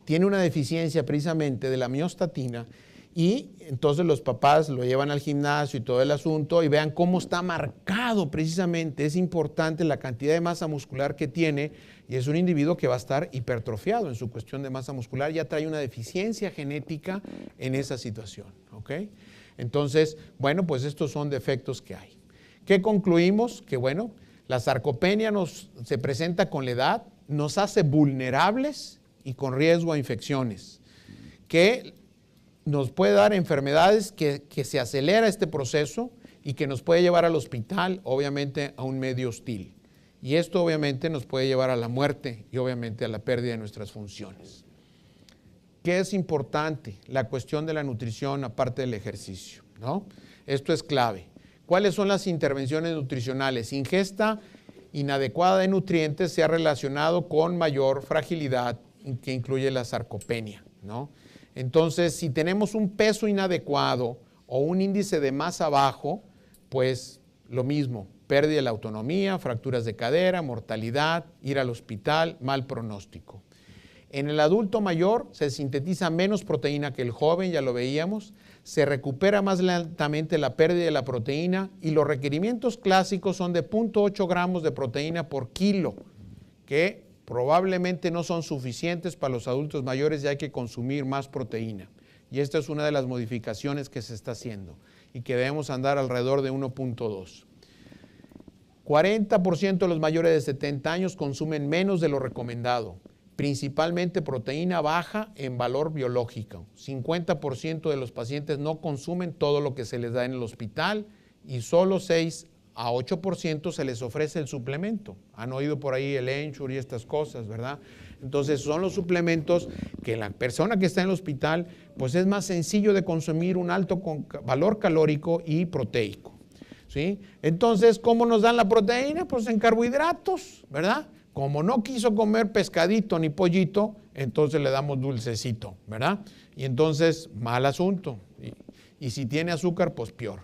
tiene una deficiencia precisamente de la miostatina y entonces los papás lo llevan al gimnasio y todo el asunto y vean cómo está marcado precisamente. Es importante la cantidad de masa muscular que tiene y es un individuo que va a estar hipertrofiado en su cuestión de masa muscular, ya trae una deficiencia genética en esa situación, ¿ok? Entonces, bueno, pues estos son defectos que hay. ¿Qué concluimos? Que bueno, la sarcopenia se presenta con la edad, nos hace vulnerables y con riesgo a infecciones, que nos puede dar enfermedades que se acelera este proceso y que nos puede llevar al hospital, obviamente a un medio hostil. Y esto obviamente nos puede llevar a la muerte y obviamente a la pérdida de nuestras funciones. ¿qué es importante? La cuestión de la nutrición aparte del ejercicio, ¿no? Esto es clave. ¿Cuáles son las intervenciones nutricionales? Ingesta inadecuada de nutrientes se ha relacionado con mayor fragilidad, que incluye la sarcopenia, ¿no? Entonces, si tenemos un peso inadecuado o un índice de masa bajo, pues lo mismo, pérdida de la autonomía, fracturas de cadera, mortalidad, ir al hospital, mal pronóstico. En el adulto mayor se sintetiza menos proteína que el joven, ya lo veíamos, se recupera más lentamente la pérdida de la proteína y los requerimientos clásicos son de 0.8 gramos de proteína por kilo, que probablemente no son suficientes para los adultos mayores y hay que consumir más proteína. Y esta es una de las modificaciones que se está haciendo y que debemos andar alrededor de 1.2. 40% de los mayores de 70 años consumen menos de lo recomendado, principalmente proteína baja en valor biológico. 50% de los pacientes no consumen todo lo que se les da en el hospital y solo 6 a 8% se les ofrece el suplemento. Han oído por ahí el Ensure y estas cosas, ¿verdad? Entonces son los suplementos que la persona que está en el hospital, pues es más sencillo de consumir, un alto valor calórico y proteico, ¿sí? Entonces, ¿cómo nos dan la proteína? Pues en carbohidratos, ¿verdad? Como no quiso comer pescadito ni pollito, entonces le damos dulcecito, ¿verdad? Y entonces, mal asunto. Y si tiene azúcar, pues peor.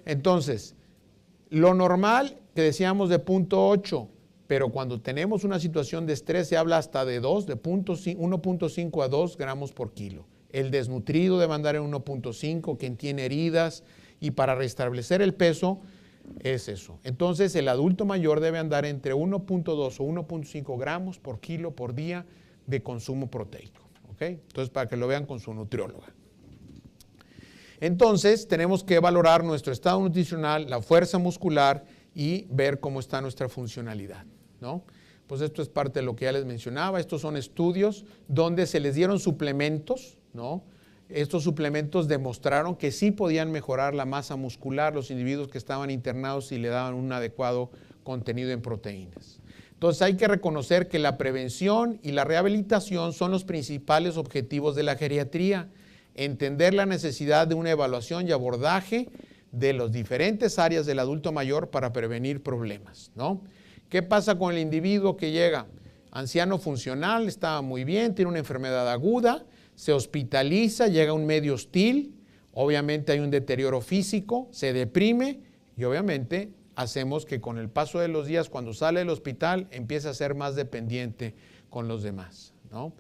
Entonces, lo normal que decíamos de 0.8, pero cuando tenemos una situación de estrés se habla hasta de 2, de 1.5 a 2 gramos por kilo. El desnutrido debe andar en 1.5, quien tiene heridas, y para restablecer el peso es eso. Entonces el adulto mayor debe andar entre 1.2 o 1.5 gramos por kilo por día de consumo proteico, ¿ok? Entonces para que lo vean con su nutrióloga. Entonces tenemos que valorar nuestro estado nutricional, la fuerza muscular y ver cómo está nuestra funcionalidad, ¿no? Pues esto es parte de lo que ya les mencionaba. Estos son estudios donde se les dieron suplementos, ¿no? Estos suplementos demostraron que sí podían mejorar la masa muscular los individuos que estaban internados y le daban un adecuado contenido en proteínas. Entonces hay que reconocer que la prevención y la rehabilitación son los principales objetivos de la geriatría. Entender la necesidad de una evaluación y abordaje de las diferentes áreas del adulto mayor para prevenir problemas, ¿no? ¿Qué pasa con el individuo que llega? Anciano funcional, estaba muy bien, tiene una enfermedad aguda, se hospitaliza, llega a un medio hostil, obviamente hay un deterioro físico, se deprime y obviamente hacemos que con el paso de los días, cuando sale del hospital, empiece a ser más dependiente con los demás, ¿no?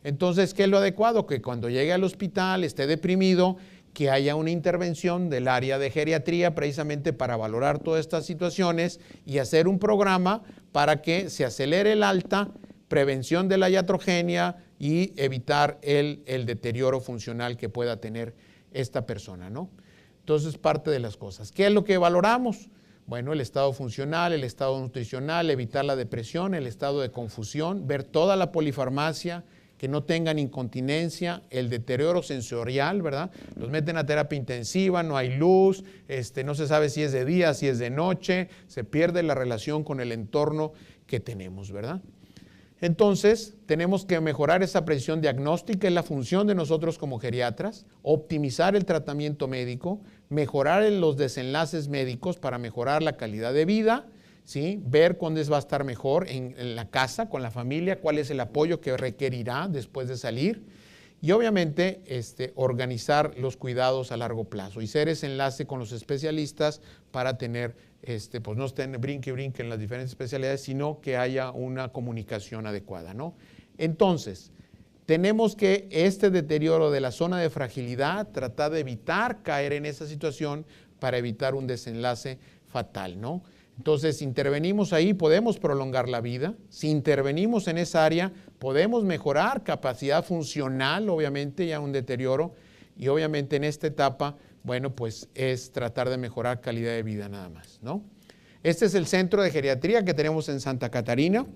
Entonces, ¿qué es lo adecuado? Que cuando llegue al hospital, esté deprimido, que haya una intervención del área de geriatría precisamente para valorar todas estas situaciones y hacer un programa para que se acelere el alta, prevención de la iatrogenia y evitar el deterioro funcional que pueda tener esta persona, ¿no? Entonces, parte de las cosas. ¿Qué es lo que valoramos? Bueno, el estado funcional, el estado nutricional, evitar la depresión, el estado de confusión, ver toda la polifarmacia, que no tengan incontinencia, el deterioro sensorial, ¿verdad? Los meten a terapia intensiva, no hay luz, no se sabe si es de día, si es de noche, se pierde la relación con el entorno que tenemos, ¿verdad? Entonces, tenemos que mejorar esa precisión diagnóstica, es la función de nosotros como geriatras, optimizar el tratamiento médico, mejorar los desenlaces médicos para mejorar la calidad de vida, ¿sí? Ver cuándo va a estar mejor en la casa, con la familia, cuál es el apoyo que requerirá después de salir y obviamente organizar los cuidados a largo plazo y ser ese enlace con los especialistas para tener, pues no estén brinque en las diferentes especialidades, sino que haya una comunicación adecuada, ¿no? Entonces, tenemos que este deterioro de la zona de fragilidad, tratar de evitar caer en esa situación para evitar un desenlace fatal, ¿no? Entonces, si intervenimos ahí, podemos prolongar la vida. Si intervenimos en esa área, podemos mejorar capacidad funcional, obviamente, ya un deterioro. Y obviamente en esta etapa, bueno, pues es tratar de mejorar calidad de vida nada más, ¿no? Este es el centro de geriatría que tenemos en Santa Catarina.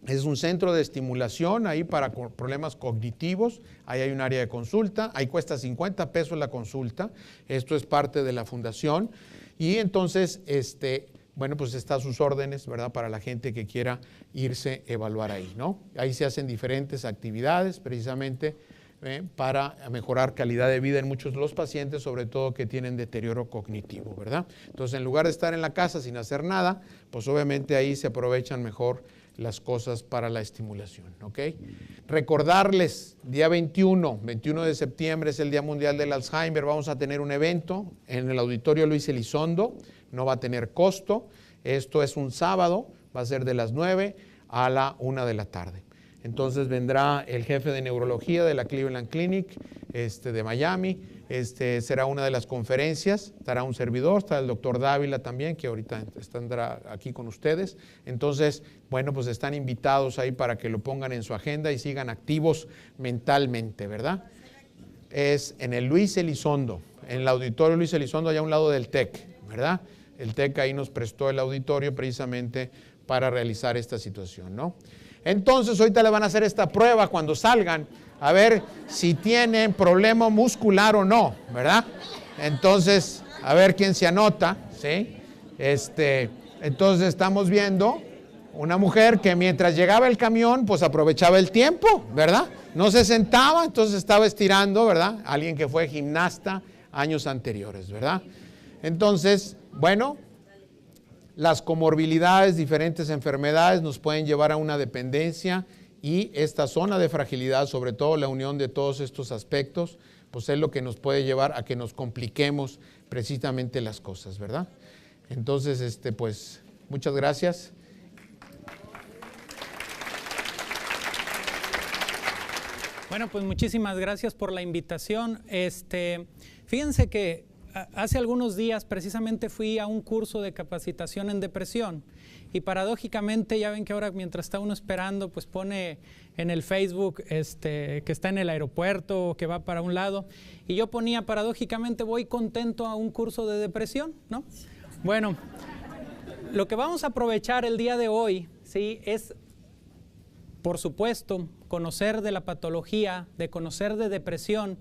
Es un centro de estimulación ahí para problemas cognitivos. Ahí hay un área de consulta. Ahí cuesta 50 pesos la consulta. Esto es parte de la fundación. Y entonces, bueno, pues está a sus órdenes, ¿verdad? Para la gente que quiera irse a evaluar ahí, ¿no? Ahí se hacen diferentes actividades precisamente para mejorar calidad de vida en muchos de los pacientes, sobre todo que tienen deterioro cognitivo, ¿verdad? Entonces, en lugar de estar en la casa sin hacer nada, pues obviamente ahí se aprovechan mejor las cosas para la estimulación, ¿ok? Recordarles, día 21 de septiembre es el Día Mundial del Alzheimer, vamos a tener un evento en el Auditorio Luis Elizondo, no va a tener costo, esto es un sábado, va a ser de las 9 a la 1 de la tarde. Entonces vendrá el jefe de neurología de la Cleveland Clinic de Miami, será una de las conferencias, estará un servidor, estará el doctor Dávila también, que ahorita estará aquí con ustedes. Entonces, bueno, pues están invitados ahí para que lo pongan en su agenda y sigan activos mentalmente, ¿verdad? Es en el Luis Elizondo, en el Auditorio Luis Elizondo, allá a un lado del TEC, ¿verdad? El TEC ahí nos prestó el auditorio precisamente para realizar esta situación, ¿no? Entonces, ahorita le van a hacer esta prueba cuando salgan, a ver si tienen problema muscular o no, ¿verdad? Entonces, a ver quién se anota, ¿sí? Entonces, estamos viendo una mujer que mientras llegaba el camión, pues aprovechaba el tiempo, ¿verdad? No se sentaba, entonces estaba estirando, ¿verdad? Alguien que fue gimnasta años anteriores, ¿verdad? Entonces, bueno, las comorbilidades, diferentes enfermedades nos pueden llevar a una dependencia y esta zona de fragilidad, sobre todo la unión de todos estos aspectos, pues es lo que nos puede llevar a que nos compliquemos precisamente las cosas, ¿verdad? Entonces, pues, muchas gracias. Bueno, pues muchísimas gracias por la invitación. Fíjense que hace algunos días precisamente fui a un curso de capacitación en depresión y paradójicamente ya ven que ahora mientras está uno esperando pues pone en el Facebook que está en el aeropuerto o que va para un lado y yo ponía paradójicamente voy contento a un curso de depresión, ¿no? Bueno, lo que vamos a aprovechar el día de hoy, ¿sí? Es por supuesto conocer de la patología, de conocer de depresión,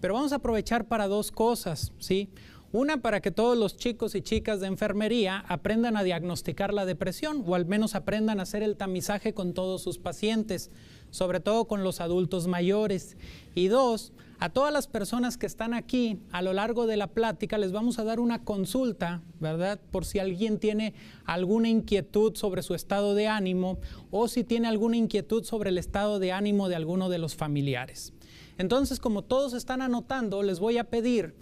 pero vamos a aprovechar para dos cosas, ¿sí? Una, para que todos los chicos y chicas de enfermería aprendan a diagnosticar la depresión o al menos aprendan a hacer el tamizaje con todos sus pacientes, sobre todo con los adultos mayores. Y dos, a todas las personas que están aquí, a lo largo de la plática les vamos a dar una consulta, ¿verdad? Por si alguien tiene alguna inquietud sobre su estado de ánimo o si tiene alguna inquietud sobre el estado de ánimo de alguno de los familiares. Entonces, como todos están anotando, les voy a pedir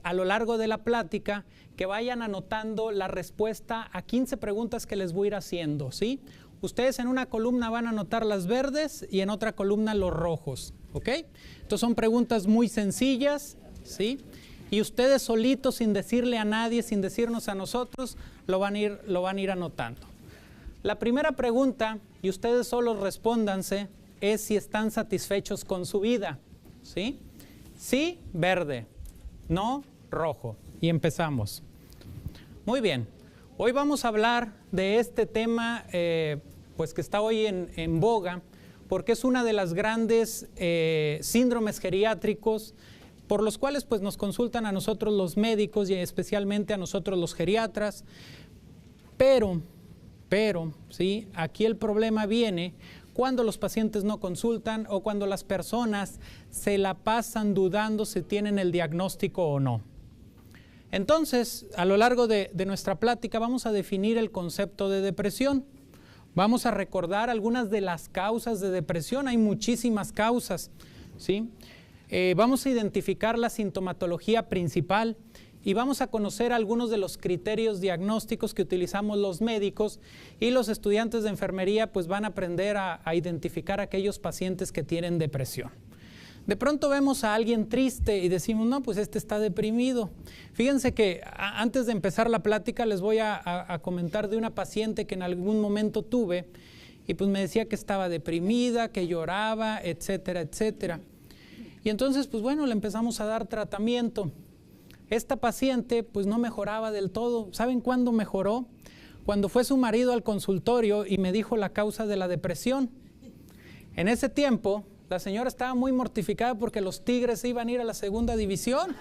a lo largo de la plática que vayan anotando la respuesta a 15 preguntas que les voy a ir haciendo, ¿sí? Ustedes en una columna van a anotar las verdes y en otra columna los rojos, ¿ok? Entonces son preguntas muy sencillas, ¿sí? Y ustedes solitos, sin decirle a nadie, sin decirnos a nosotros, lo van a ir anotando. La primera pregunta, y ustedes solos respóndanse, es si están satisfechos con su vida, ¿sí? Sí, verde, no, rojo. Y empezamos. Muy bien, hoy vamos a hablar de este tema pues que está hoy en boga, porque es una de las grandes síndromes geriátricos por los cuales pues nos consultan a nosotros los médicos y especialmente a nosotros los geriatras, pero, ¿sí? Aquí el problema viene cuando los pacientes no consultan o cuando las personas se la pasan dudando si tienen el diagnóstico o no. Entonces, a lo largo de nuestra plática vamos a definir el concepto de depresión. Vamos a recordar algunas de las causas de depresión, hay muchísimas causas, ¿sí? Vamos a identificar la sintomatología principal y vamos a conocer algunos de los criterios diagnósticos que utilizamos los médicos y los estudiantes de enfermería pues van a aprender a identificar a aquellos pacientes que tienen depresión. De pronto vemos a alguien triste y decimos, no, pues este está deprimido. Fíjense que antes de empezar la plática les voy a comentar de una paciente que en algún momento tuve y pues me decía que estaba deprimida, que lloraba, etcétera, etcétera. Y entonces, pues bueno, le empezamos a dar tratamiento. Esta paciente pues no mejoraba del todo. ¿Saben cuándo mejoró? Cuando fue su marido al consultorio y me dijo la causa de la depresión. En ese tiempo la señora estaba muy mortificada porque los Tigres iban a ir a la segunda división.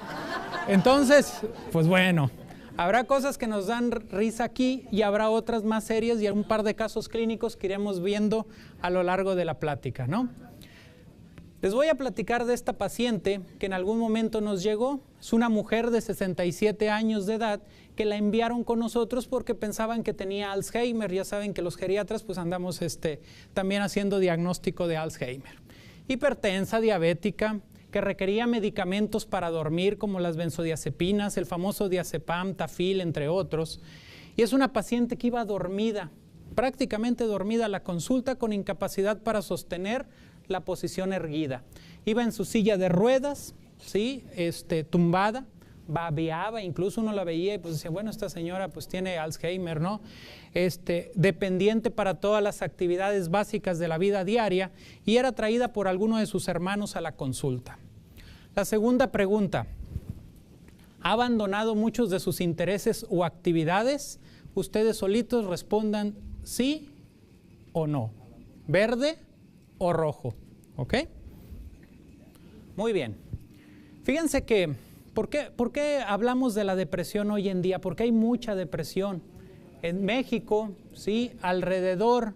Entonces, pues bueno, Habrá cosas que nos dan risa aquí y habrá otras más serias y un par de casos clínicos que iremos viendo a lo largo de la plática, ¿no? Les voy a platicar de esta paciente que en algún momento nos llegó. Es una mujer de 67 años de edad que la enviaron con nosotros porque pensaban que tenía Alzheimer. Ya saben que los geriatras pues andamos también haciendo diagnóstico de Alzheimer. Hipertensa, diabética, que requería medicamentos para dormir como las benzodiazepinas, el famoso diazepam, tafil, entre otros. Y es una paciente que iba dormida, prácticamente dormida a la consulta con incapacidad para sostener la posición erguida. Iba en su silla de ruedas, ¿sí? Tumbada, babeaba, incluso uno la veía y pues decía, bueno, esta señora pues tiene Alzheimer, ¿no? Dependiente para todas las actividades básicas de la vida diaria y era traída por alguno de sus hermanos a la consulta. La segunda pregunta, ¿ha abandonado muchos de sus intereses o actividades? Ustedes solitos respondan sí o no, verde o rojo, ¿ok? Muy bien. Fíjense que, ¿por qué hablamos de la depresión hoy en día? Porque hay mucha depresión. En México, ¿sí? Alrededor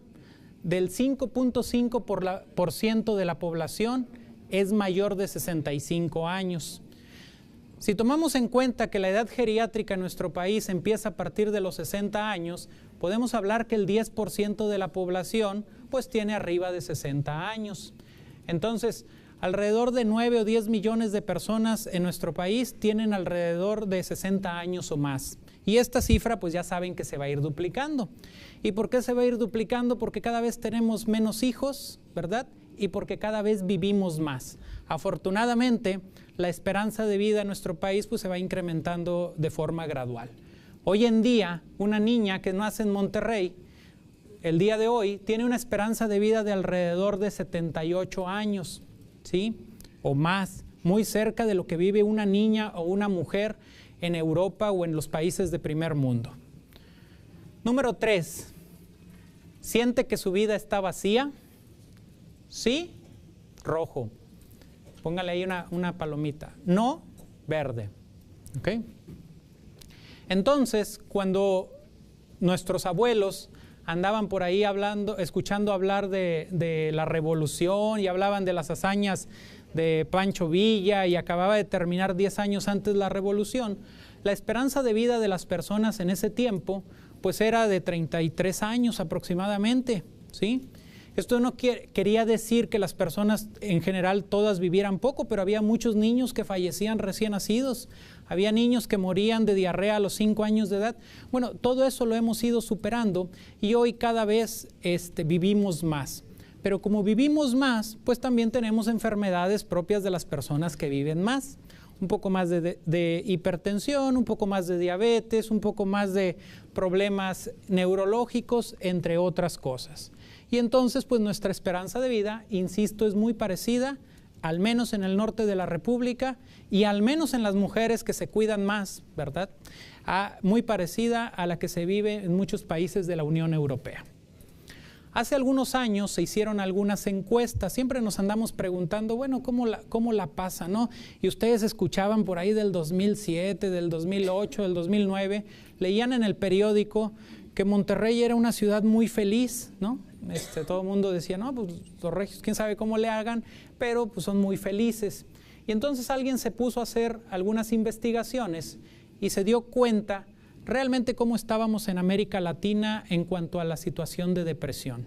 del 5.5% de la población es mayor de 65 años. Si tomamos en cuenta que la edad geriátrica en nuestro país empieza a partir de los 60 años, podemos hablar que el 10% de la población pues tiene arriba de 60 años. Entonces, alrededor de 9 o 10 millones de personas en nuestro país tienen alrededor de 60 años o más. Y esta cifra pues ya saben que se va a ir duplicando. ¿Y por qué se va a ir duplicando? Porque cada vez tenemos menos hijos, ¿verdad? Y porque cada vez vivimos más. Afortunadamente, la esperanza de vida en nuestro país pues se va incrementando de forma gradual. Hoy en día, una niña que nace en Monterrey, el día de hoy, tiene una esperanza de vida de alrededor de 78 años, ¿sí? O más, muy cerca de lo que vive una niña o una mujer en Europa o en los países de primer mundo. Número 3, ¿siente que su vida está vacía? Sí, rojo. Póngale ahí una palomita. No, verde. ¿Ok? Entonces, cuando nuestros abuelos andaban por ahí escuchando hablar de la revolución y hablaban de las hazañas de Pancho Villa y acababa de terminar 10 años antes la revolución, la esperanza de vida de las personas en ese tiempo pues era de 33 años aproximadamente, ¿sí? Esto no quería decir que las personas en general todas vivieran poco, pero había muchos niños que fallecían recién nacidos, había niños que morían de diarrea a los 5 años de edad. Bueno, todo eso lo hemos ido superando y hoy cada vez vivimos más. Pero como vivimos más, pues también tenemos enfermedades propias de las personas que viven más. Un poco más de hipertensión, un poco más de diabetes, un poco más de problemas neurológicos, entre otras cosas. Y entonces, pues nuestra esperanza de vida, insisto, es muy parecida, al menos en el norte de la República y al menos en las mujeres que se cuidan más, ¿verdad? Muy parecida a la que se vive en muchos países de la Unión Europea. Hace algunos años se hicieron algunas encuestas, siempre nos andamos preguntando, bueno, ¿cómo la pasa, no? Y ustedes escuchaban por ahí del 2007, del 2008, del 2009, leían en el periódico que Monterrey era una ciudad muy feliz, ¿no? Todo el mundo decía, no, pues los regios, quién sabe cómo le hagan, pero pues son muy felices. Y entonces alguien se puso a hacer algunas investigaciones y se dio cuenta realmente cómo estábamos en América Latina en cuanto a la situación de depresión.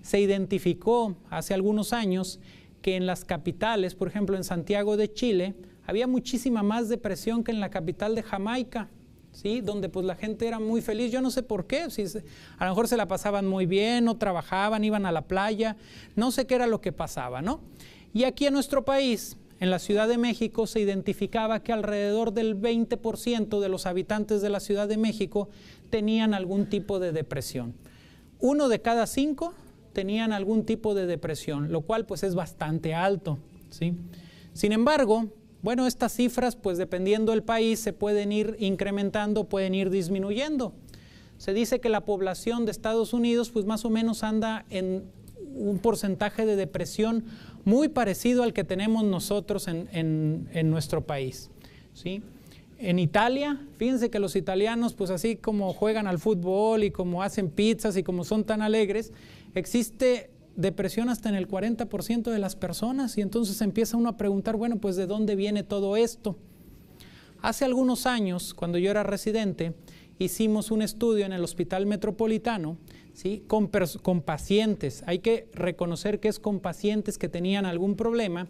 Se identificó hace algunos años que en las capitales, por ejemplo en Santiago de Chile, había muchísima más depresión que en la capital de Jamaica, ¿sí? Donde pues la gente era muy feliz, yo no sé por qué, a lo mejor se la pasaban muy bien, no trabajaban, iban a la playa, no sé qué era lo que pasaba, ¿no? Y aquí en nuestro país, en la Ciudad de México, se identificaba que alrededor del 20% de los habitantes de la Ciudad de México tenían algún tipo de depresión. 1 de cada 5 tenían algún tipo de depresión, lo cual pues es bastante alto, ¿sí? Sin embargo, bueno, estas cifras pues dependiendo del país se pueden ir incrementando, pueden ir disminuyendo. Se dice que la población de Estados Unidos pues más o menos anda en un porcentaje de depresión muy parecido al que tenemos nosotros en nuestro país, ¿sí? En Italia, fíjense que los italianos, pues así como juegan al fútbol y como hacen pizzas y como son tan alegres, existe depresión hasta en el 40% de las personas, y entonces empieza uno a preguntar, bueno, pues ¿de dónde viene todo esto? Hace algunos años, cuando yo era residente, hicimos un estudio en el Hospital Metropolitano, ¿sí? con pacientes, hay que reconocer que es con pacientes que tenían algún problema,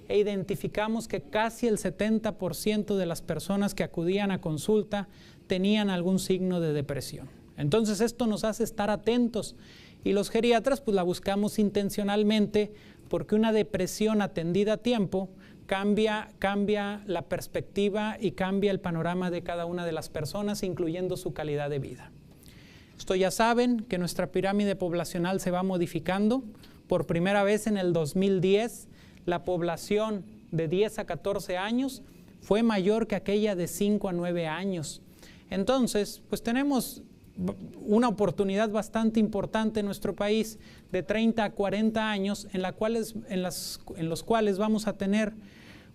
e identificamos que casi el 70% de las personas que acudían a consulta tenían algún signo de depresión. Entonces esto nos hace estar atentos, y los geriatras pues la buscamos intencionalmente, porque una depresión atendida a tiempo cambia la perspectiva y cambia el panorama de cada una de las personas, incluyendo su calidad de vida. Esto ya saben que nuestra pirámide poblacional se va modificando. Por primera vez en el 2010, la población de 10 a 14 años fue mayor que aquella de 5 a 9 años. Entonces, pues tenemos una oportunidad bastante importante en nuestro país de 30 a 40 años en los cuales vamos a tener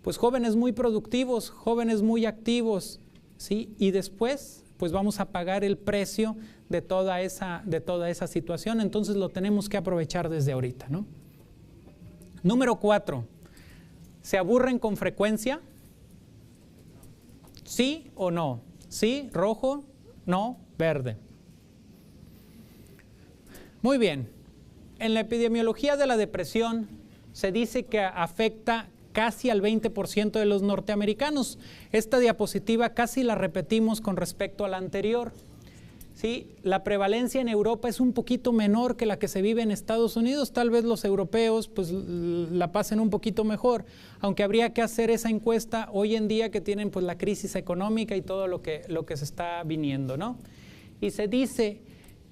pues jóvenes muy productivos, jóvenes muy activos, ¿sí? Y después pues vamos a pagar el precio de toda esa situación. Entonces lo tenemos que aprovechar desde ahorita, ¿no? Número 4, ¿se aburren con frecuencia? ¿Sí o no? ¿Sí? ¿Rojo? ¿No? ¿Verde? Muy bien. En la epidemiología de la depresión se dice que afecta casi al 20% de los norteamericanos. Esta diapositiva casi la repetimos con respecto a la anterior. ¿Sí? La prevalencia en Europa es un poquito menor que la que se vive en Estados Unidos. Tal vez los europeos pues la pasen un poquito mejor, aunque habría que hacer esa encuesta hoy en día que tienen pues la crisis económica y todo lo que se está viniendo, ¿no? Y se dice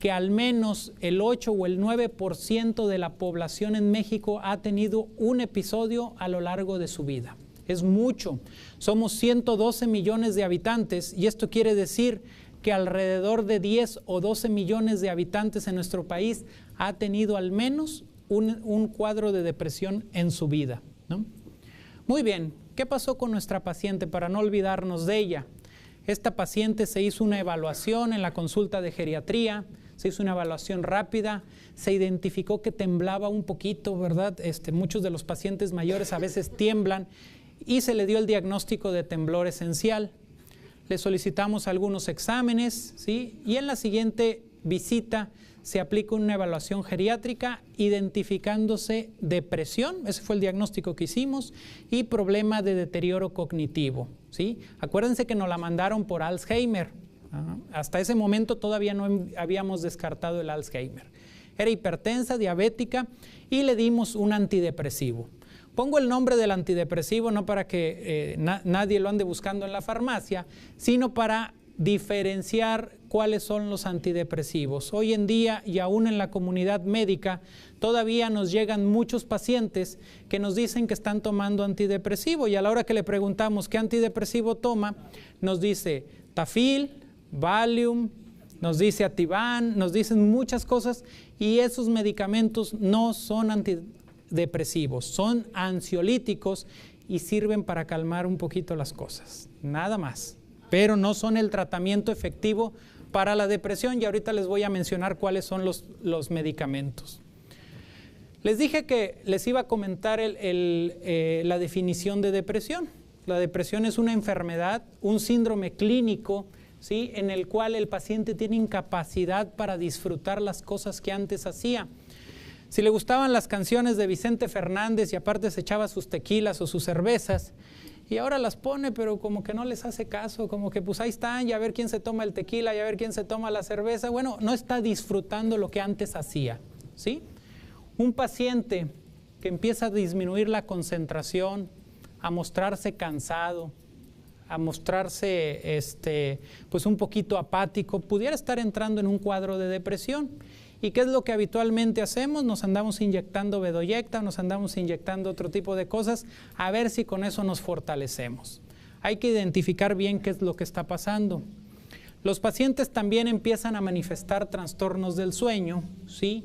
que al menos el 8 o el 9% de la población en México ha tenido un episodio a lo largo de su vida. Es mucho. Somos 112 millones de habitantes, y esto quiere decir que alrededor de 10 o 12 millones de habitantes en nuestro país ha tenido al menos un cuadro de depresión en su vida, ¿no? Muy bien, ¿qué pasó con nuestra paciente para no olvidarnos de ella? Esta paciente se hizo una evaluación en la consulta de geriatría, se hizo una evaluación rápida, se identificó que temblaba un poquito, ¿verdad? Muchos de los pacientes mayores a veces tiemblan, y se le dio el diagnóstico de temblor esencial. Le solicitamos algunos exámenes, ¿sí? Y en la siguiente visita se aplica una evaluación geriátrica identificándose depresión, ese fue el diagnóstico que hicimos, y problema de deterioro cognitivo, ¿sí? Acuérdense que nos la mandaron por Alzheimer. Hasta ese momento todavía no habíamos descartado el Alzheimer. Era hipertensa, diabética, y le dimos un antidepresivo. Pongo el nombre del antidepresivo no para que nadie lo ande buscando en la farmacia, sino para diferenciar cuáles son los antidepresivos. Hoy en día, y aún en la comunidad médica, todavía nos llegan muchos pacientes que nos dicen que están tomando antidepresivo, y a la hora que le preguntamos qué antidepresivo toma, nos dice Tafil, Valium, nos dice Ativan, nos dicen muchas cosas, y esos medicamentos no son antidepresivos, son ansiolíticos y sirven para calmar un poquito las cosas, nada más, pero no son el tratamiento efectivo para la depresión, y ahorita les voy a mencionar cuáles son los medicamentos. Les dije que les iba a comentar la definición de depresión. La depresión es una enfermedad, un síndrome clínico, ¿sí? En el cual el paciente tiene incapacidad para disfrutar las cosas que antes hacía. Si le gustaban las canciones de Vicente Fernández y aparte se echaba sus tequilas o sus cervezas, y ahora las pone, pero como que no les hace caso, como que pues ahí están, y a ver quién se toma el tequila, y a ver quién se toma la cerveza. Bueno, no está disfrutando lo que antes hacía, ¿sí? Un paciente que empieza a disminuir la concentración, a mostrarse cansado, a mostrarse pues un poquito apático, pudiera estar entrando en un cuadro de depresión. ¿Y qué es lo que habitualmente hacemos? Nos andamos inyectando Bedoyecta, nos andamos inyectando otro tipo de cosas, a ver si con eso nos fortalecemos. Hay que identificar bien qué es lo que está pasando. Los pacientes también empiezan a manifestar trastornos del sueño, ¿sí?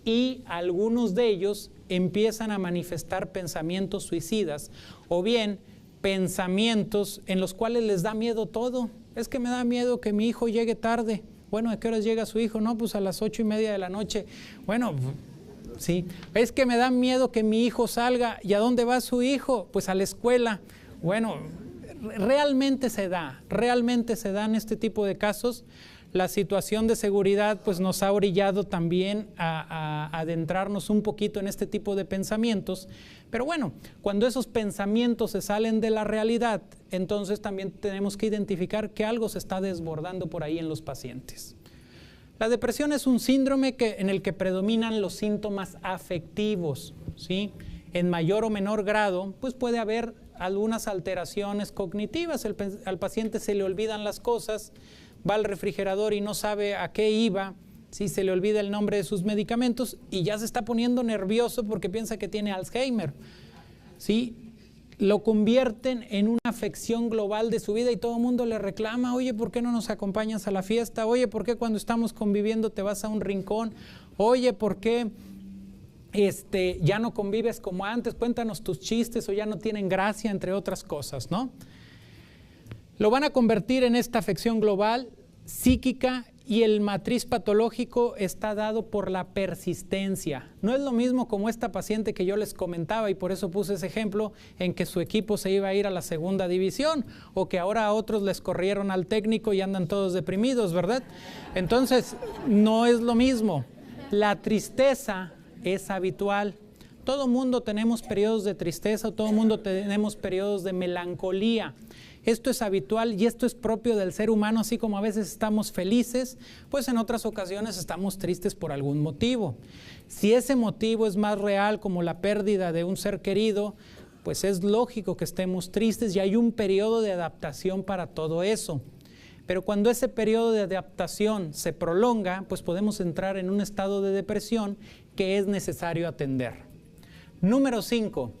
Y algunos de ellos empiezan a manifestar pensamientos suicidas, o bien pensamientos en los cuales les da miedo todo. Es que me da miedo que mi hijo llegue tarde. Bueno, ¿a qué horas llega su hijo? No, pues a las 8:30 de la noche. Bueno, sí. Es que me da miedo que mi hijo salga. ¿Y a dónde va su hijo? Pues a la escuela. Bueno, realmente se dan este tipo de casos. La situación de seguridad pues nos ha orillado también a adentrarnos un poquito en este tipo de pensamientos, pero bueno, cuando esos pensamientos se salen de la realidad, entonces también tenemos que identificar que algo se está desbordando por ahí en los pacientes. La depresión es un síndrome en el que predominan los síntomas afectivos, ¿sí? En mayor o menor grado, pues puede haber algunas alteraciones cognitivas, al paciente se le olvidan las cosas, va al refrigerador y no sabe a qué iba, ¿sí? Se le olvida el nombre de sus medicamentos y ya se está poniendo nervioso porque piensa que tiene Alzheimer, ¿sí? Lo convierten en una afección global de su vida y todo el mundo le reclama, oye, ¿por qué no nos acompañas a la fiesta? Oye, ¿por qué cuando estamos conviviendo te vas a un rincón? Oye, ¿por qué ya no convives como antes? Cuéntanos tus chistes o ya no tienen gracia, entre otras cosas, ¿no? Lo van a convertir en esta afección global, psíquica, y el matriz patológico está dado por la persistencia. No es lo mismo como esta paciente que yo les comentaba y por eso puse ese ejemplo en que su equipo se iba a ir a la segunda división o que ahora a otros les corrieron al técnico y andan todos deprimidos, ¿verdad? Entonces, no es lo mismo. La tristeza es habitual. Todo mundo tenemos periodos de tristeza, todo mundo tenemos periodos de melancolía. Esto es habitual y esto es propio del ser humano, así como a veces estamos felices, pues en otras ocasiones estamos tristes por algún motivo. Si ese motivo es más real, como la pérdida de un ser querido, pues es lógico que estemos tristes y hay un periodo de adaptación para todo eso. Pero cuando ese periodo de adaptación se prolonga, pues podemos entrar en un estado de depresión que es necesario atender. Número 5.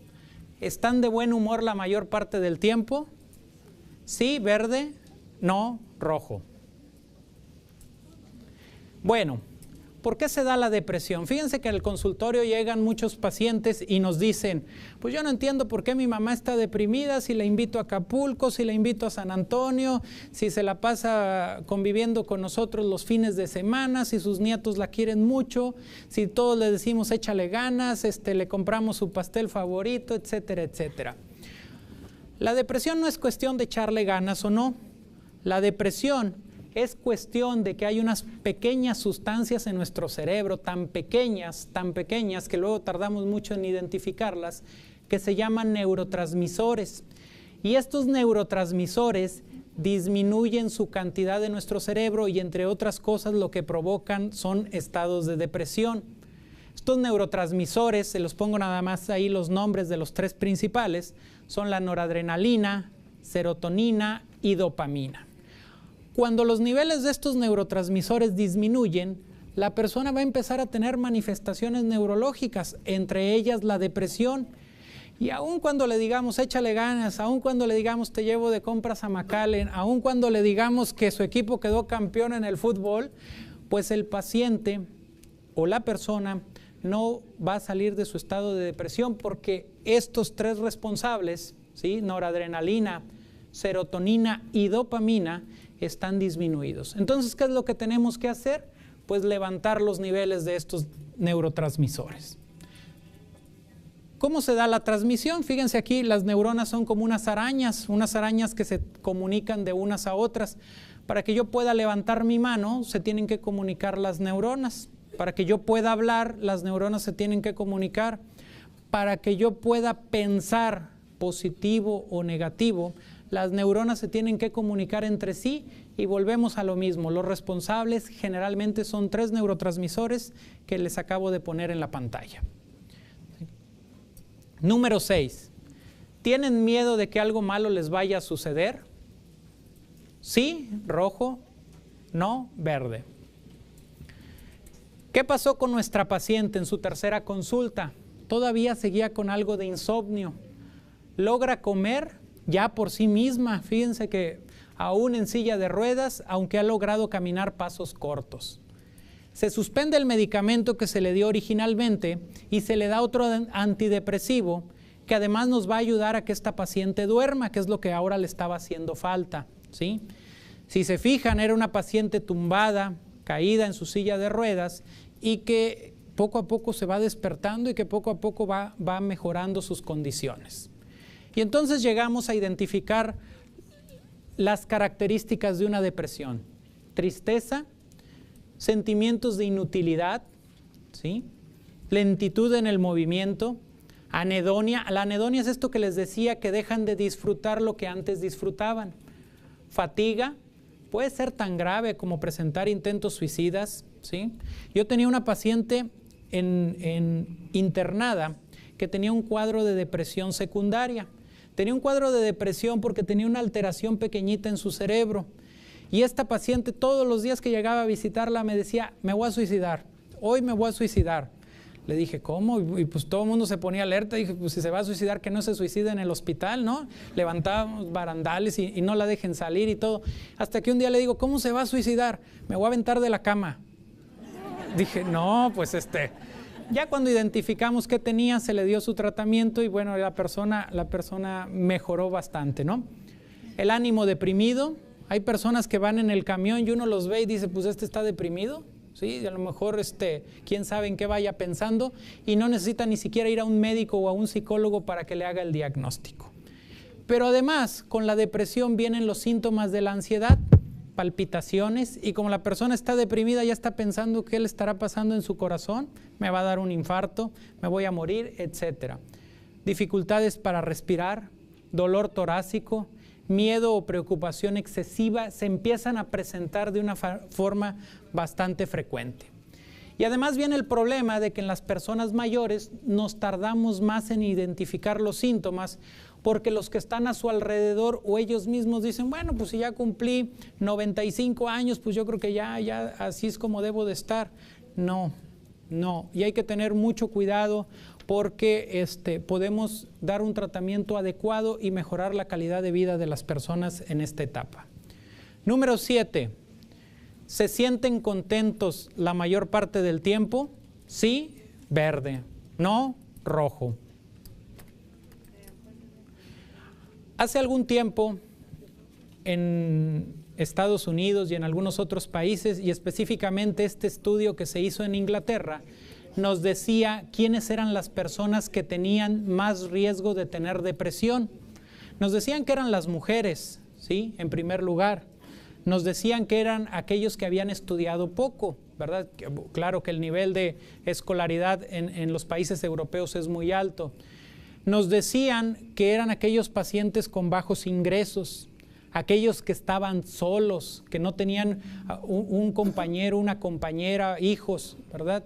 ¿Están de buen humor la mayor parte del tiempo? Sí, verde, no, rojo. Bueno, ¿por qué se da la depresión? Fíjense que al consultorio llegan muchos pacientes y nos dicen, pues yo no entiendo por qué mi mamá está deprimida, si la invito a Acapulco, si la invito a San Antonio, si se la pasa conviviendo con nosotros los fines de semana, si sus nietos la quieren mucho, si todos le decimos échale ganas, le compramos su pastel favorito, etcétera, etcétera. La depresión no es cuestión de echarle ganas o no. La depresión es cuestión de que hay unas pequeñas sustancias en nuestro cerebro, tan pequeñas, que luego tardamos mucho en identificarlas, que se llaman neurotransmisores. Y estos neurotransmisores disminuyen su cantidad en nuestro cerebro y entre otras cosas lo que provocan son estados de depresión. Estos neurotransmisores, se los pongo nada más ahí los nombres de los 3 principales, son la noradrenalina, serotonina y dopamina. Cuando los niveles de estos neurotransmisores disminuyen, la persona va a empezar a tener manifestaciones neurológicas, entre ellas la depresión. Y aun cuando le digamos échale ganas, aun cuando le digamos te llevo de compras a McAllen, aun cuando le digamos que su equipo quedó campeón en el fútbol, pues el paciente o la persona no va a salir de su estado de depresión porque estos 3 responsables, ¿sí? Noradrenalina, serotonina y dopamina, están disminuidos. Entonces, ¿qué es lo que tenemos que hacer? Pues levantar los niveles de estos neurotransmisores. ¿Cómo se da la transmisión? Fíjense aquí, las neuronas son como unas arañas que se comunican de unas a otras. Para que yo pueda levantar mi mano, se tienen que comunicar las neuronas. Para que yo pueda hablar, las neuronas se tienen que comunicar. Para que yo pueda pensar positivo o negativo, las neuronas se tienen que comunicar entre sí y volvemos a lo mismo. Los responsables generalmente son 3 neurotransmisores que les acabo de poner en la pantalla. Número 6. ¿Tienen miedo de que algo malo les vaya a suceder? Sí, rojo, no, verde. ¿Qué pasó con nuestra paciente en su tercera consulta? Todavía seguía con algo de insomnio. Logra comer ya por sí misma. Fíjense que aún en silla de ruedas, aunque ha logrado caminar pasos cortos. Se suspende el medicamento que se le dio originalmente y se le da otro antidepresivo que además nos va a ayudar a que esta paciente duerma, que es lo que ahora le estaba haciendo falta, ¿sí? Si se fijan, era una paciente tumbada, caída en su silla de ruedas y que poco a poco se va despertando y que poco a poco va mejorando sus condiciones. Y entonces llegamos a identificar las características de una depresión: tristeza, sentimientos de inutilidad, ¿sí? Lentitud en el movimiento, anedonia. La anedonia es esto que les decía, que dejan de disfrutar lo que antes disfrutaban. Fatiga, puede ser tan grave como presentar intentos suicidas, ¿sí? Yo tenía una paciente internada que tenía un cuadro de depresión secundaria. Tenía un cuadro de depresión porque tenía una alteración pequeñita en su cerebro. Y esta paciente todos los días que llegaba a visitarla me decía: me voy a suicidar, hoy me voy a suicidar. Le dije: ¿cómo? Y pues todo el mundo se ponía alerta. Dije: pues si se va a suicidar, que no se suicide en el hospital, ¿no? Levantábamos barandales y no la dejen salir y todo. Hasta que un día le digo: ¿cómo se va a suicidar? Me voy a aventar de la cama. Dije: no, pues ya cuando identificamos qué tenía, se le dio su tratamiento y bueno, la persona mejoró bastante, ¿no? El ánimo deprimido. Hay personas que van en el camión y uno los ve y dice: pues está deprimido, ¿sí? A lo mejor quién sabe en qué vaya pensando, y no necesita ni siquiera ir a un médico o a un psicólogo para que le haga el diagnóstico. Pero además, con la depresión vienen los síntomas de la ansiedad, palpitaciones, y como la persona está deprimida, ya está pensando qué le estará pasando en su corazón: me va a dar un infarto, me voy a morir, etc. Dificultades para respirar, dolor torácico, miedo o preocupación excesiva se empiezan a presentar de una forma bastante frecuente. Y además viene el problema de que en las personas mayores nos tardamos más en identificar los síntomas, porque los que están a su alrededor o ellos mismos dicen: bueno, pues si ya cumplí 95 años, pues yo creo que ya así es como debo de estar. No, y hay que tener mucho cuidado, porque podemos dar un tratamiento adecuado y mejorar la calidad de vida de las personas en esta etapa. Número 7. ¿Se sienten contentos la mayor parte del tiempo? Sí, verde. No, rojo. Hace algún tiempo, en Estados Unidos y en algunos otros países, y específicamente este estudio que se hizo en Inglaterra, nos decía quiénes eran las personas que tenían más riesgo de tener depresión. Nos decían que eran las mujeres, ¿sí? En primer lugar. Nos decían que eran aquellos que habían estudiado poco, ¿verdad? Claro que el nivel de escolaridad en los países europeos es muy alto. Nos decían que eran aquellos pacientes con bajos ingresos, aquellos que estaban solos, que no tenían un compañero, una compañera, hijos, ¿verdad?